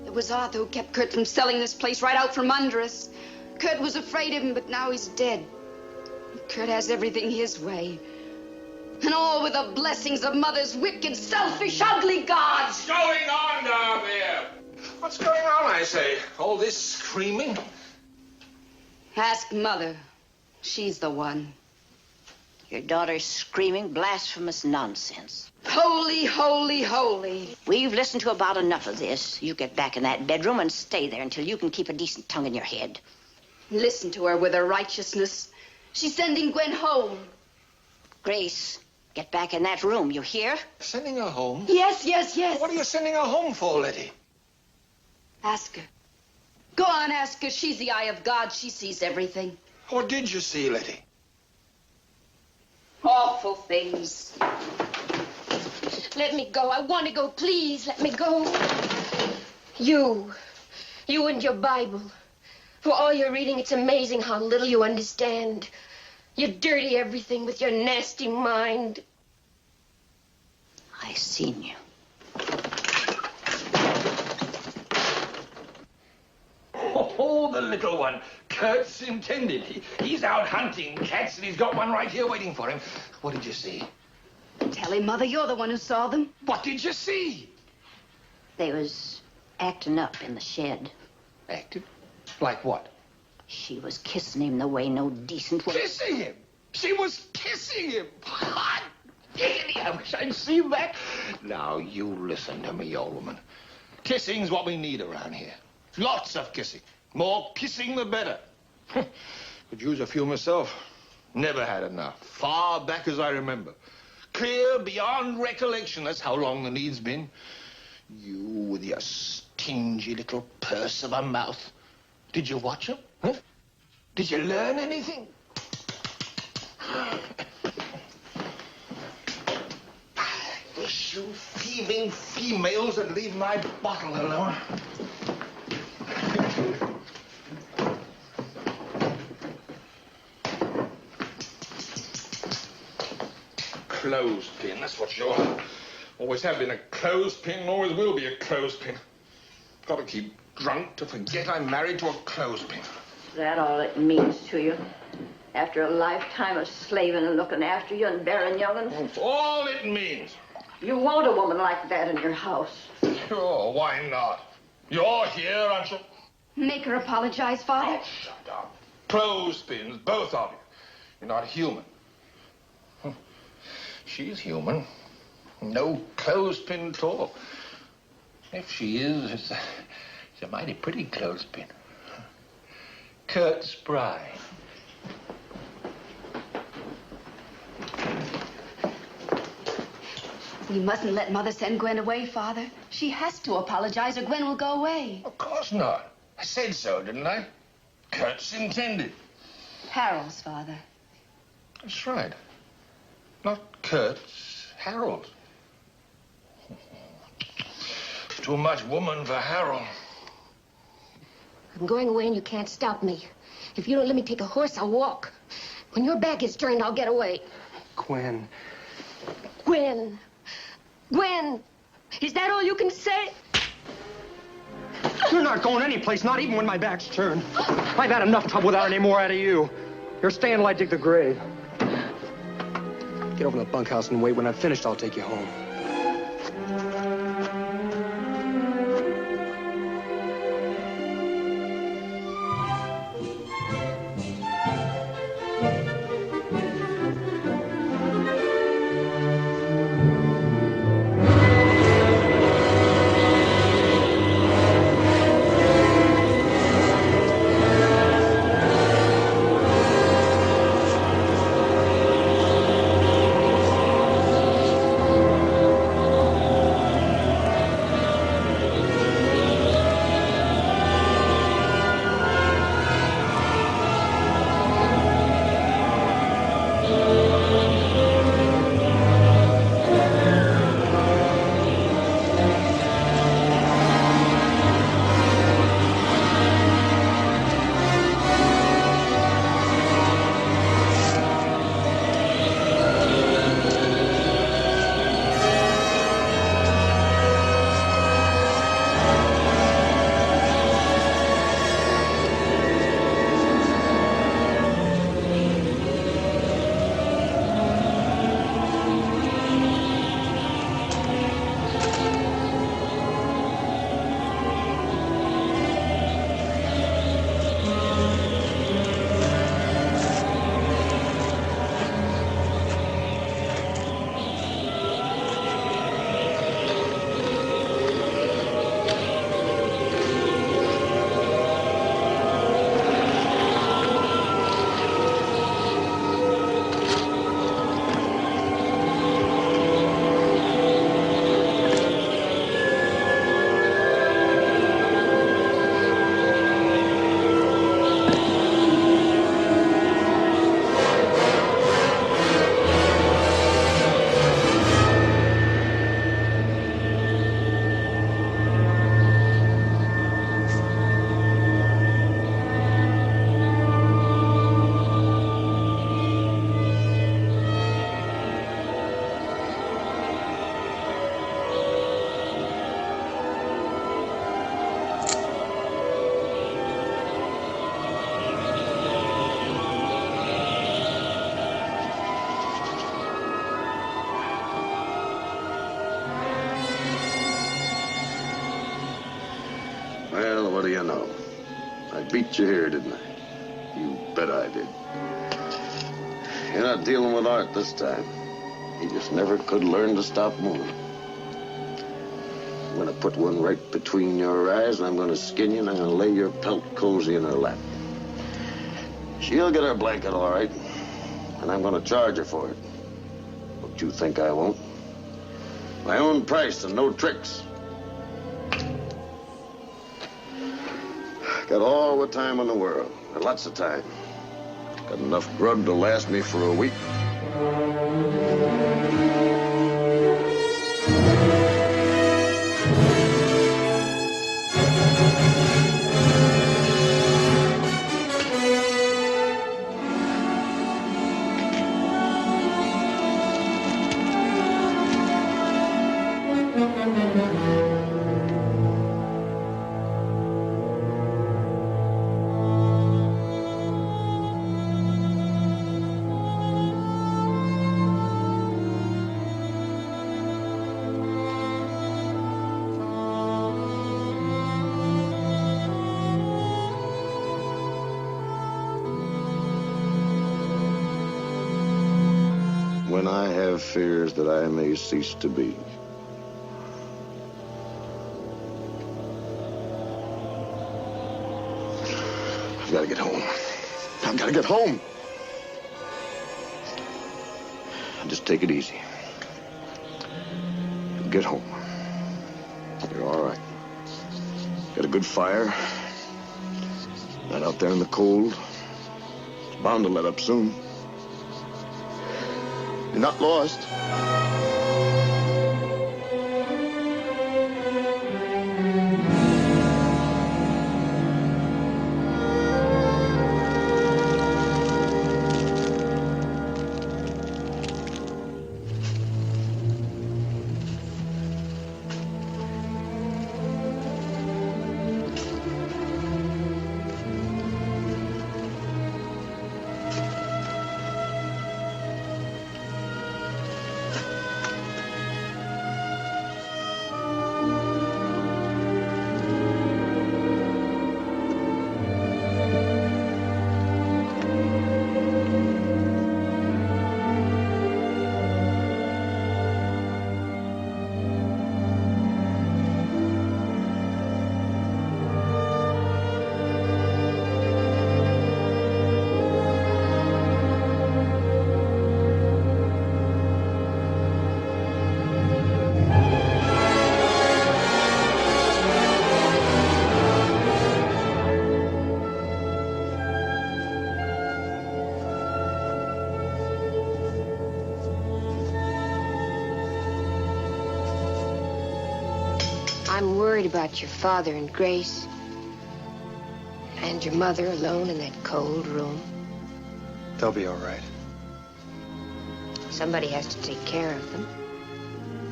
It was Arthur who kept Kurt from selling this place right out from under us. Kurt was afraid of him, but now he's dead. Kurt has everything his way. And all with the blessings of Mother's wicked, selfish, ugly gods. What's going on down there? What's going on, I say? All this screaming? Ask Mother. She's the one. Your daughter's screaming blasphemous nonsense. Holy, holy, holy. We've listened to about enough of this. You get back in that bedroom and stay there until you can keep a decent tongue in your head. Listen to her with her righteousness. She's sending Gwen home. Grace, get back in that room, you hear? Sending her home? Yes, yes, yes. What are you sending her home for, Letty? Ask her. Go on, ask her. She's the eye of God. She sees everything. What did you see, Letty? Awful things. Let me go. I want to go. Please, let me go. You and your Bible. For all your reading, it's amazing how little you understand. You dirty everything with your nasty mind. I seen you. Oh, the little one. Kurt's intended. He's out hunting cats, and he's got one right here waiting for him. What did you see? Tell him, Mother, you're the one who saw them. What did you see? They was acting up in the shed. Acted? Like what? She was kissing him the way no decent woman... Kissing him? She was kissing him? Hot diggity, I wish I'd seen that. Now, you listen to me, old woman. Kissing's what we need around here. Lots of kissing. More kissing, the better. Could use a few myself. Never had enough. Far back as I remember. Clear beyond recollection. That's how long the need's been. You with your stingy little purse of a mouth. Did you watch him? Huh? Did you learn anything? Wish you thieving females would leave my bottle alone. Clothespin, that's what you are. Always have been a clothespin, always will be a clothespin. Got to keep drunk to forget I'm married to a clothespin. Is that all it means to you? After a lifetime of slaving and looking after you and bearing young'uns? That's all it means. You want a woman like that in your house? Sure, why not? You're here, aren't you? Make her apologize, Father. Oh, shut up. Clothespins, both of you. You're not human. She's human. No clothespin at all. If she is, it's a mighty pretty clothespin. Kurt's bride. You mustn't let Mother send Gwen away, Father. She has to apologize or Gwen will go away. Of course not. I said so, didn't I? Kurt's intended. Harold's, Father. That's right. Not Kurt's, Harold's. Too much woman for Harold. I'm going away and you can't stop me. If you don't let me take a horse, I'll walk. When your back is turned, I'll get away. Gwen. Gwen. Gwen. Is that all you can say? You're not going anyplace, not even when my back's turned. I've had enough trouble without any more out of you. You're staying till I dig the grave. Get over to the bunkhouse and wait. When I've finished, I'll take you home. beat you here, didn't I? You bet I did. You're not dealing with Art this time. He just never could learn to stop moving. I'm gonna put one right between your eyes, and I'm gonna skin you, and I'm gonna lay your pelt cozy in her lap. She'll get her blanket all right, and I'm gonna charge her for it. Don't you think I won't? My own price and no tricks. Got all the time in the world. Got lots of time. Got enough grub to last me for a week. When I have fears that I may cease to be. I've got to get home. I've got to get home. Just take it easy. You'll get home. You're all right. Got a good fire. Not out there in the cold. It's bound to let up soon. You're not lost. I'm worried about your father and Grace. And your mother alone in that cold room. They'll be all right. Somebody has to take care of them.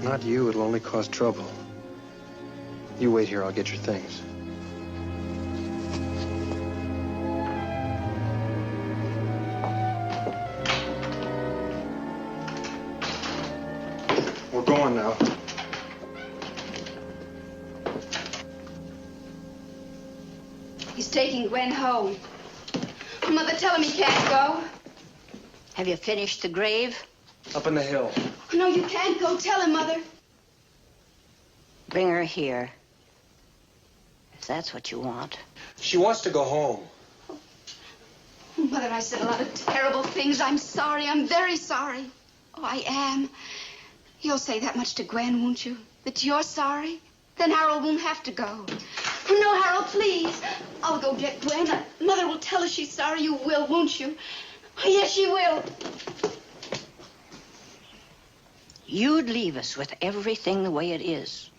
Not you. It'll only cause trouble. You wait here. I'll get your things. We're going now. He's taking Gwen home. Mother, tell him he can't go. Have you finished the grave? Up in the hill. No, you can't go. Tell him, Mother. Bring her here. If that's what you want. She wants to go home. Mother, I said a lot of terrible things. I'm sorry. I'm very sorry. Oh, I am. You'll say that much to Gwen, won't you? That you're sorry? Then Harold won't have to go. Oh, no, Harold, please. I'll go get Gwen. Mother will tell her she's sorry. You will, won't you? Oh, yes, she will. You'd leave us with everything the way it is.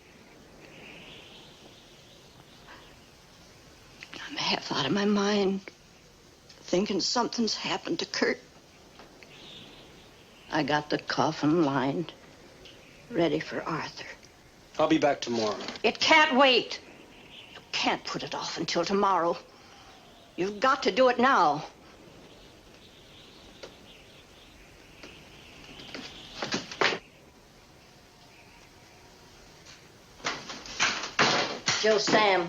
I'm half out of my mind, thinking something's happened to Kurt. I got the coffin lined, ready for Arthur. I'll be back tomorrow. It can't wait. You can't put it off until tomorrow. You've got to do it now. Joe Sam,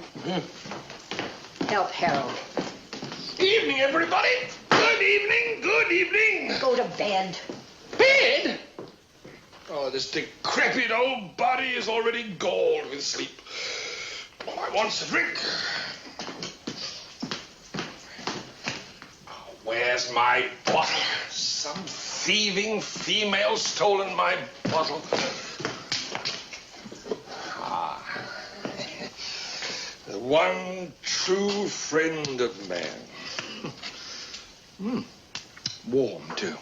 help Harold. Evening, everybody. Good evening, good evening. Go to bed. Bed? Oh, this decrepit old body is already galled with sleep. All I want's a drink. Oh, where's my bottle? Some thieving female stolen my bottle. Ah. The one true friend of man. Warm, too.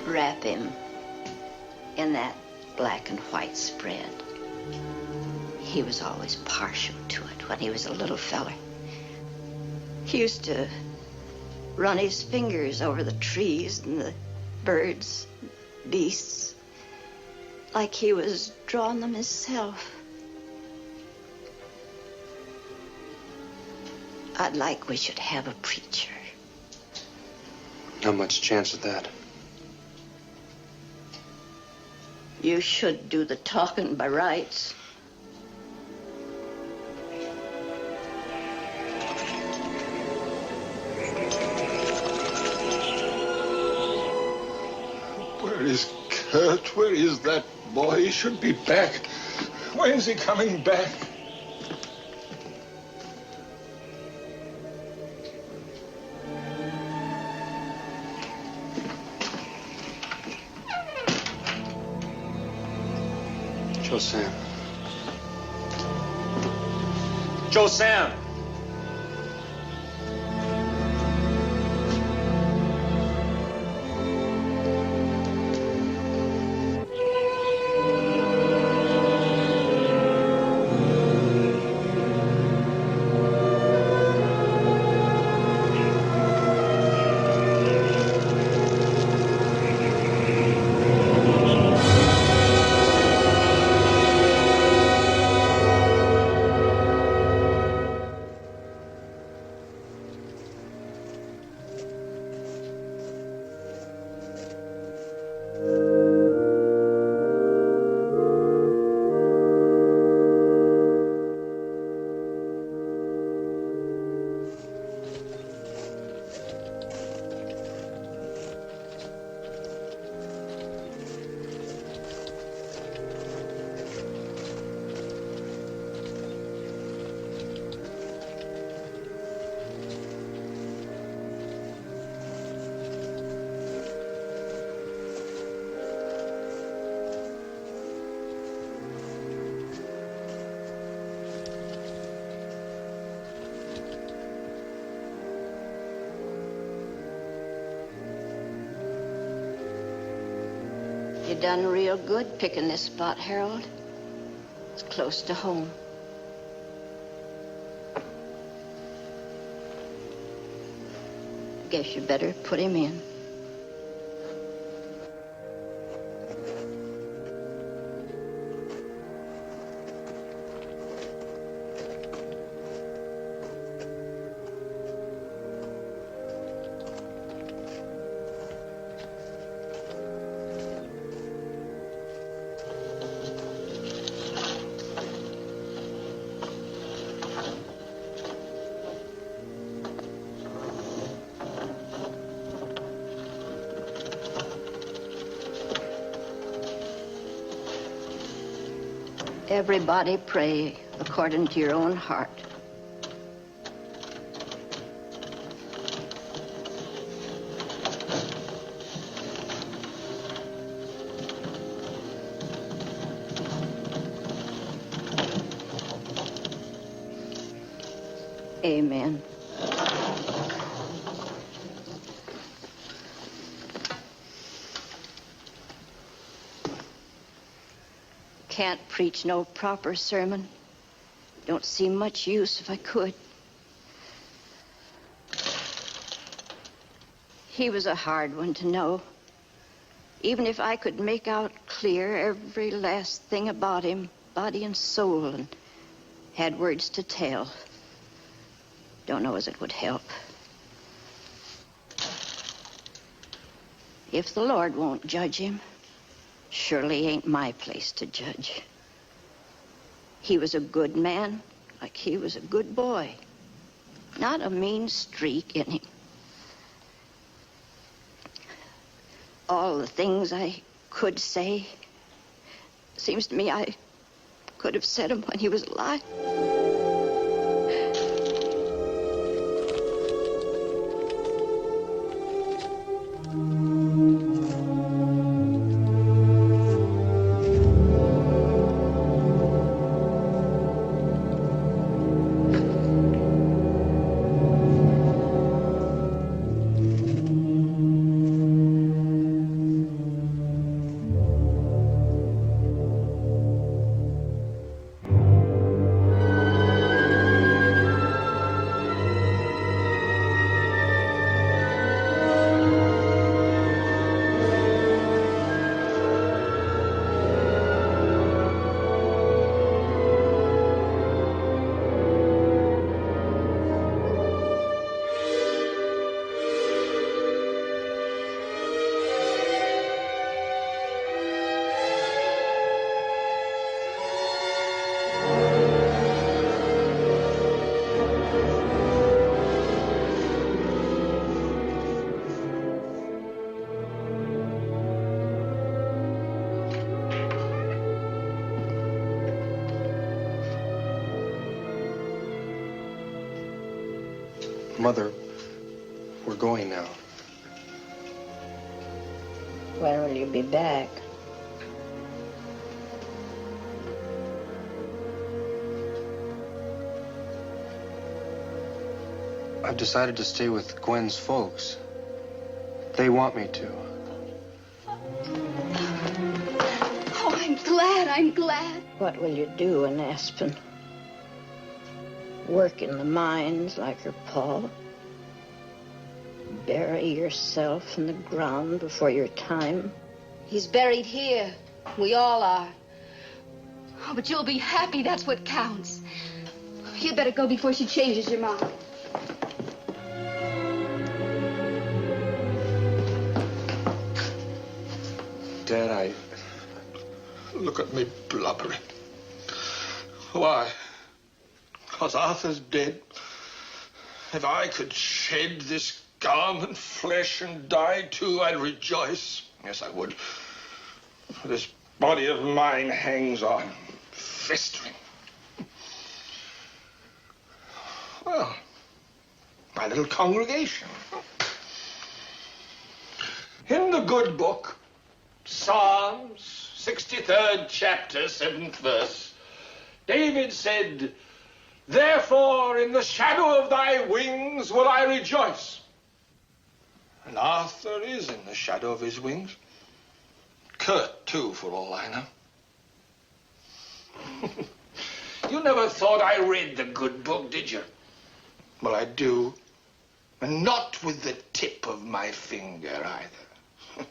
Wrap him in that black and white spread. He was always partial to it when he was a little feller. He used to run his fingers over the trees and the birds, beasts, like he was drawing them himself. I'd like we should have a preacher. Not much chance of that. You should do the talking by rights. Where is Kurt? Where is that boy? He should be back. When's he coming back? Joe Sam. Joe Sam! You done real good picking this spot, Harold. It's close to home. Guess you better put him in. Everybody pray according to your own heart. Amen. Can't preach no proper sermon. Don't see much use if I could. He was a hard one to know. Even if I could make out clear every last thing about him, body and soul, and had words to tell, don't know as it would help. If the Lord won't judge him, Surely ain't my place to judge. He was a good man, like he was a good boy. Not a mean streak in him. All the things I could say, seems to me I could have said them when he was alive. Mother, we're going now. When will you be back? I've decided to stay with Gwen's folks. They want me to. Oh, I'm glad. What will you do in Aspen? Work in the mines like your pa? Bury yourself in the ground before your time? He's buried here. We all are. Oh, but you'll be happy, that's what counts. You'd better go before she changes your mind. Dad, Look at me blubbering. Why? 'Cause Arthur's dead. If I could shed this garment flesh and die too, I'd rejoice. Yes, I would. This body of mine hangs on, festering. Well, my little congregation. In the good book, Psalms, 63rd chapter, 7th verse, David said, "Therefore in the shadow of thy wings will I rejoice." And Arthur is in the shadow of his wings. Kurt, too, for all I know. You never thought I read the good book, did you? Well, I do. And not with the tip of my finger, either.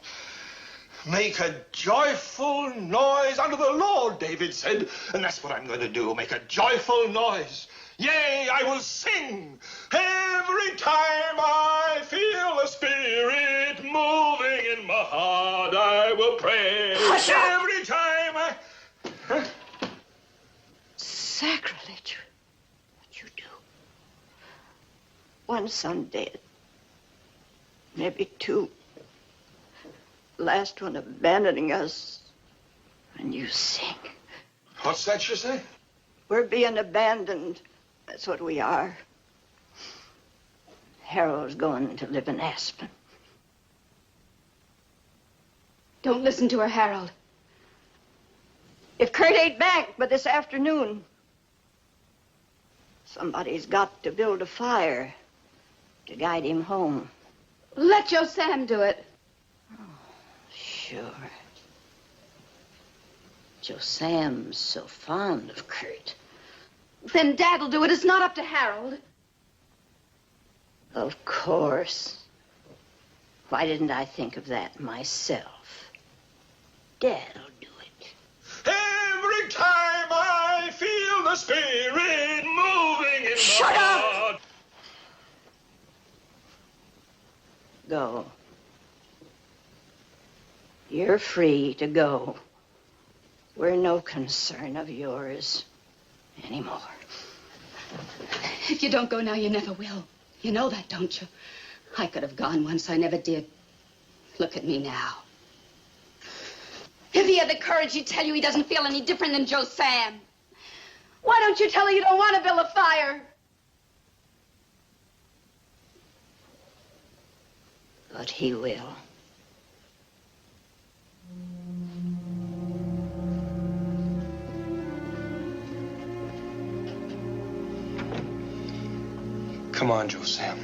Make a joyful noise unto the Lord, David said. And that's what I'm going to do, make a joyful noise. Yea, I will sing every time I feel the Spirit moving in my heart. I will pray every time I... Huh? Sacrilege. What you do? One son dead. Maybe two. Last one abandoning us. And you sing. What's that you say? We're being abandoned. That's what we are. Harold's going to live in Aspen. Don't listen to her, Harold. If Kurt ain't back by this afternoon, somebody's got to build a fire to guide him home. Let Joe Sam do it. Oh, sure. Joe Sam's so fond of Kurt. Then Dad'll do it. It's not up to Harold. Of course. Why didn't I think of that myself? Dad'll do it. Every time I feel the Spirit moving in Shut my up! heart. Go. You're free to go. We're no concern of yours anymore. If you don't go now, you never will. You know that, don't you? I could have gone once. I never did. Look at me now. If he had the courage, he'd tell you he doesn't feel any different than Joe Sam. Why don't you tell her you don't want to build a fire? But he will. Come on, Joe Sam.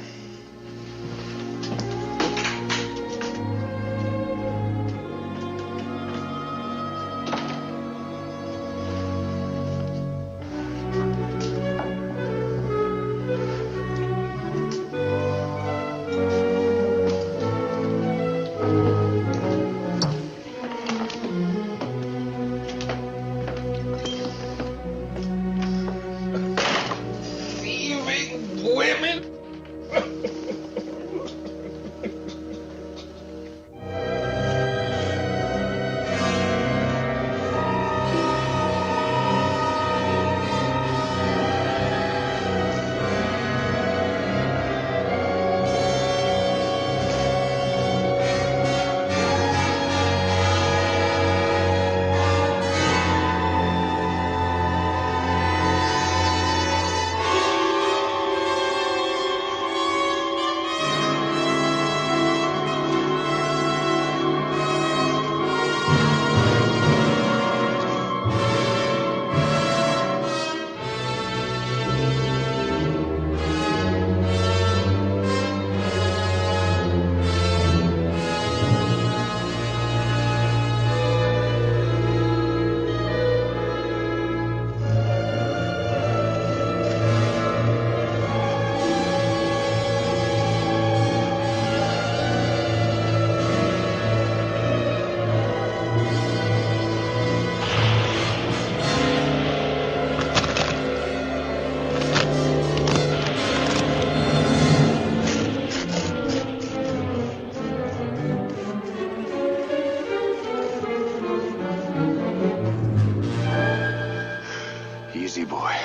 Easy, boy.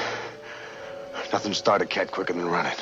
Nothing start a cat quicker than running.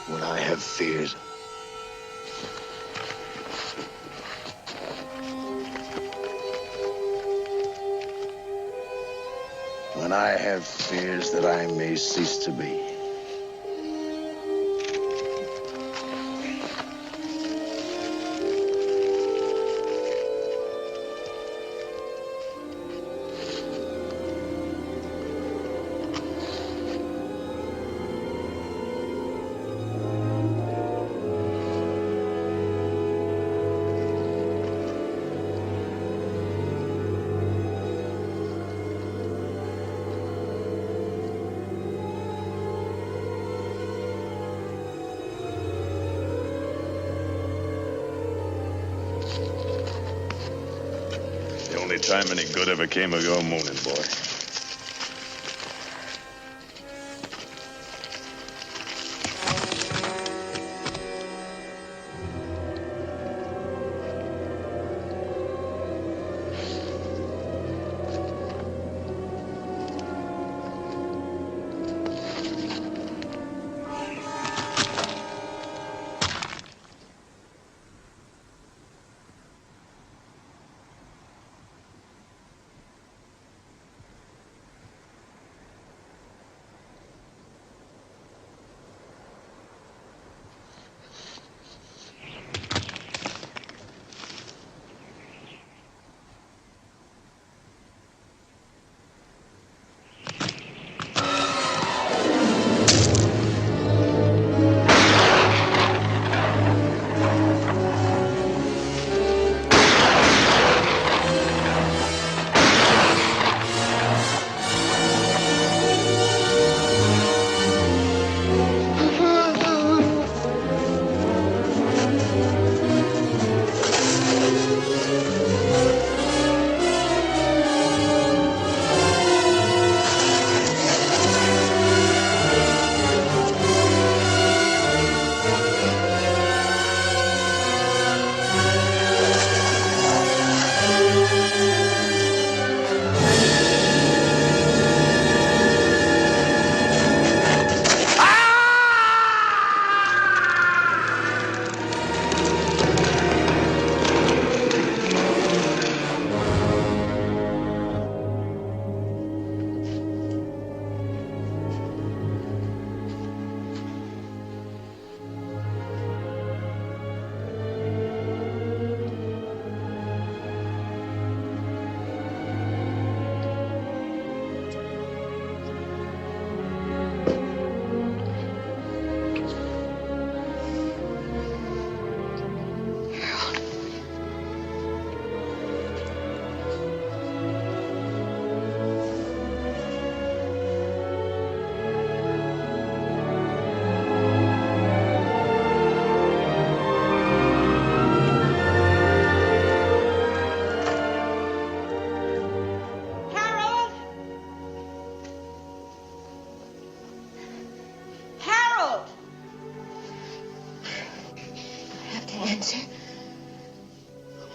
When I have fears, when I have fears that I may cease to be. only time any good ever came of your mooning, boy.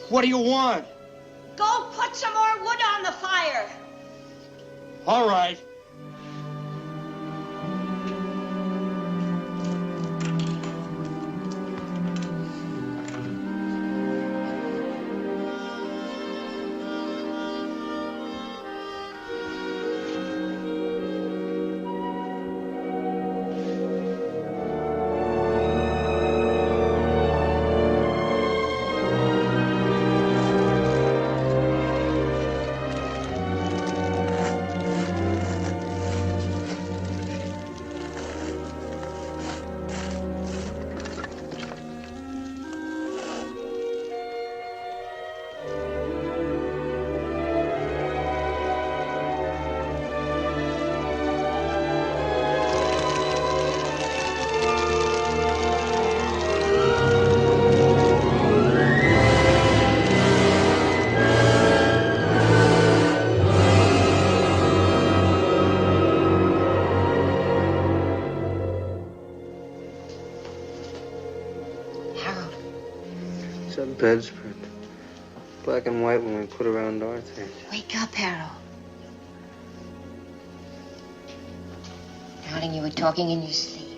What do you want? Go put some more wood on the fire. All right. Bedspread. Black and white when we put around Arthur. Wake up, Harold. Darling, you were talking in your sleep.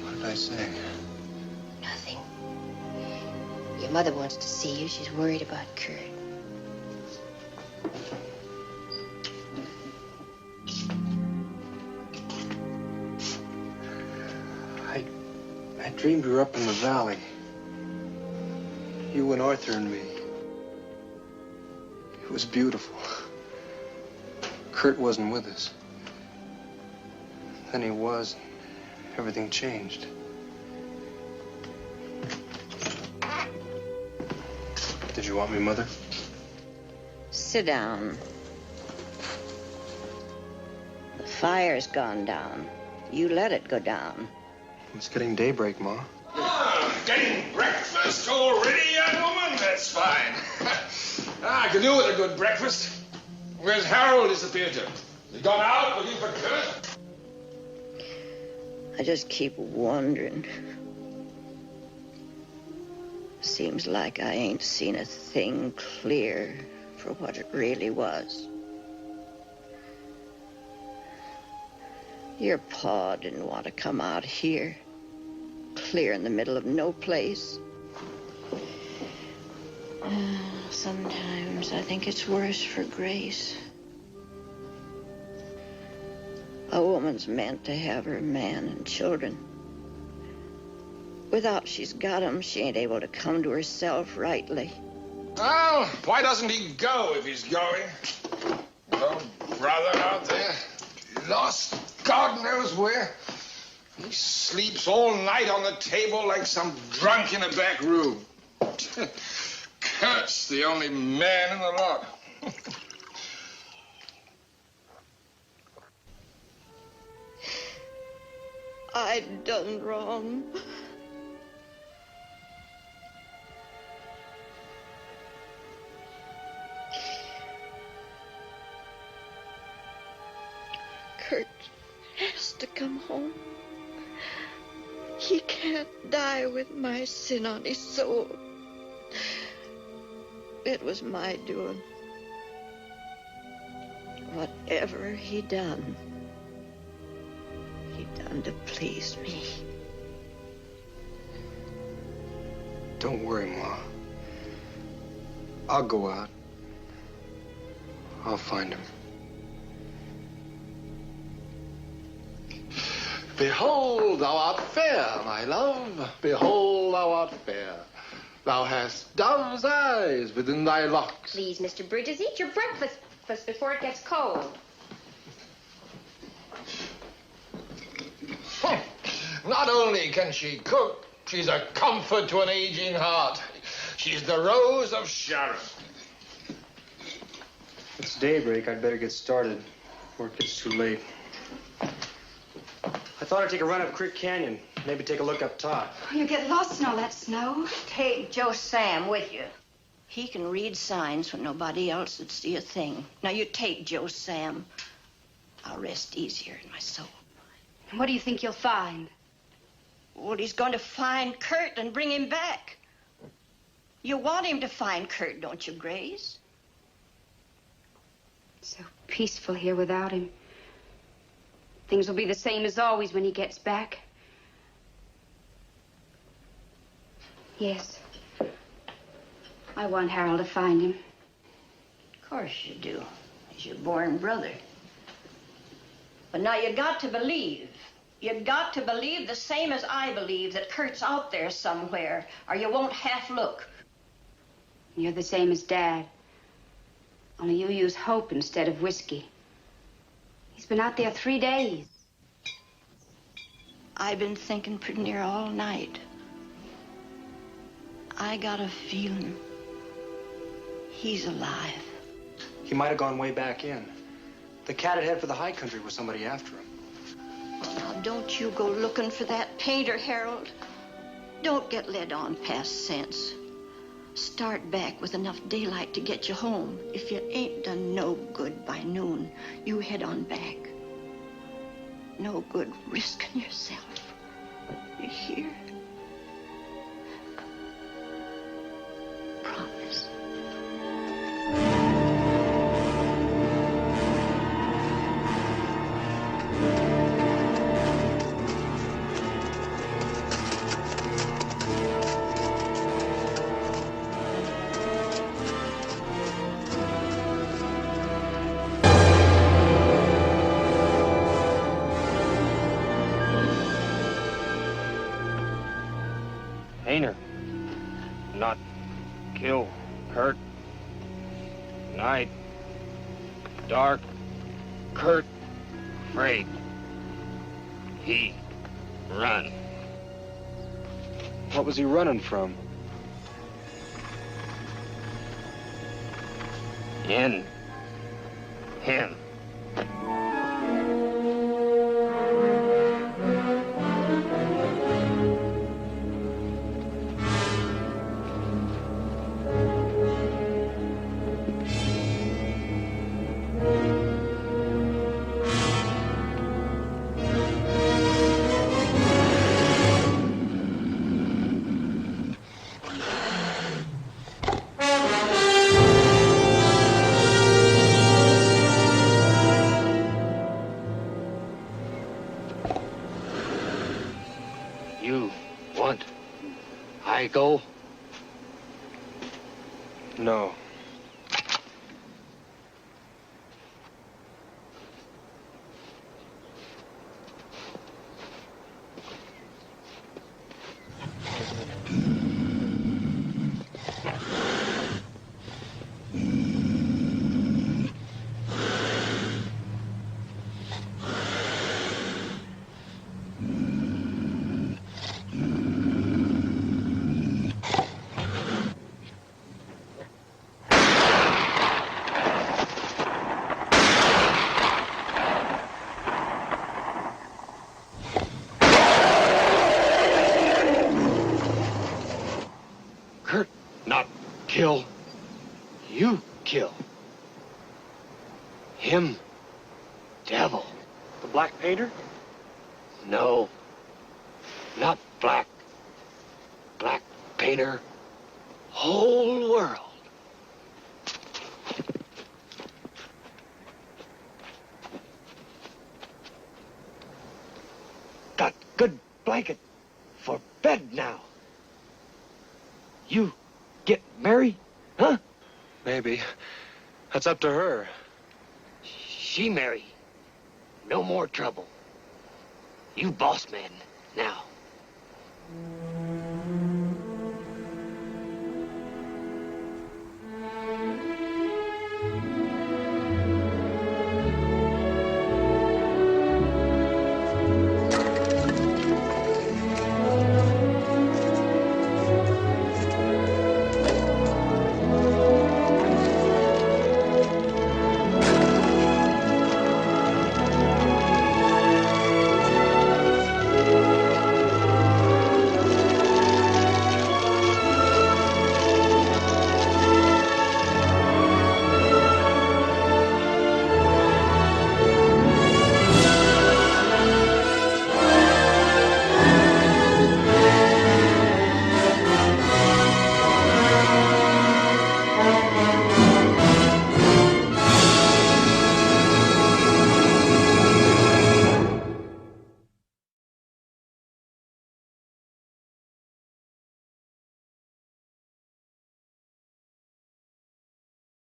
What did I say? Nothing. Your mother wants to see you. She's worried about Kurt. I dreamed we were up in the valley. You and Arthur and me. It was beautiful. Kurt wasn't with us. Then he was. Everything changed. Did you want me, Mother? Sit down. The fire's gone down. You let it go down. It's getting daybreak, Ma. Getting breakfast already, young woman? That's fine. I could do with a good breakfast. Where's Harold disappeared to? He gone out looking for Kurt? I just keep wondering. Seems like I ain't seen a thing clear for what it really was. Your pa didn't want to come out here, clear in the middle of no place. Sometimes I think it's worse for Grace. A woman's meant to have her man and children. Without she's got 'em, she ain't able to come to herself rightly. Well, why doesn't he go if he's going? No brother out there, lost God knows where. He sleeps all night on the table like some drunk in a back room. Kurt's the only man in the lot. I done wrong. Kurt has to come home. He can't die with my sin on his soul. It was my doing. Whatever he done to please me. Don't worry, Ma. I'll go out. I'll find him. Behold, thou art fair, my love. Behold, thou art fair. Thou hast dove's eyes within thy locks. Please, Mr. Bridges, eat your breakfast before it gets cold. Not only can she cook, she's a comfort to an aging heart. She's the Rose of Sharon. It's daybreak. I'd better get started before it gets too late. I thought I'd take a run up Creek Canyon. Maybe take a look up top. You get lost in all that snow. Take Joe Sam with you. He can read signs when nobody else would see a thing. Now you take Joe Sam. I'll rest easier in my soul. What do you think you'll find? Well, he's going to find Kurt and bring him back. You want him to find Kurt, don't you, Grace? So peaceful here without him. Things will be the same as always when he gets back. Yes. I want Harold to find him. Of course you do. He's your born brother. But now you got to believe. You got to believe the same as I believe that Kurt's out there somewhere, or you won't half look. You're the same as Dad. Only you use hope instead of whiskey. He's been out there 3 days. I've been thinking pretty near all night. I got a feeling he's alive. He might have gone way back in. The cat had head for the high country with somebody after him. Now, don't you go looking for that painter, Harold. Don't get led on past sense. Start back with enough daylight to get you home. If you ain't done no good by noon, you head on back. No good risking yourself. You hear? Promise. Painter. Not kill. Kurt. Night. Dark. Kurt. Afraid. He. Run. What was he running from? In. Him. You want I go? No. Kurt, not kill. You kill. Him, devil. The black painter? No, not black. Black painter, whole world. Got good blanket for bed now. You get married, huh? Maybe. That's up to her. She marry. No more trouble. You boss man now.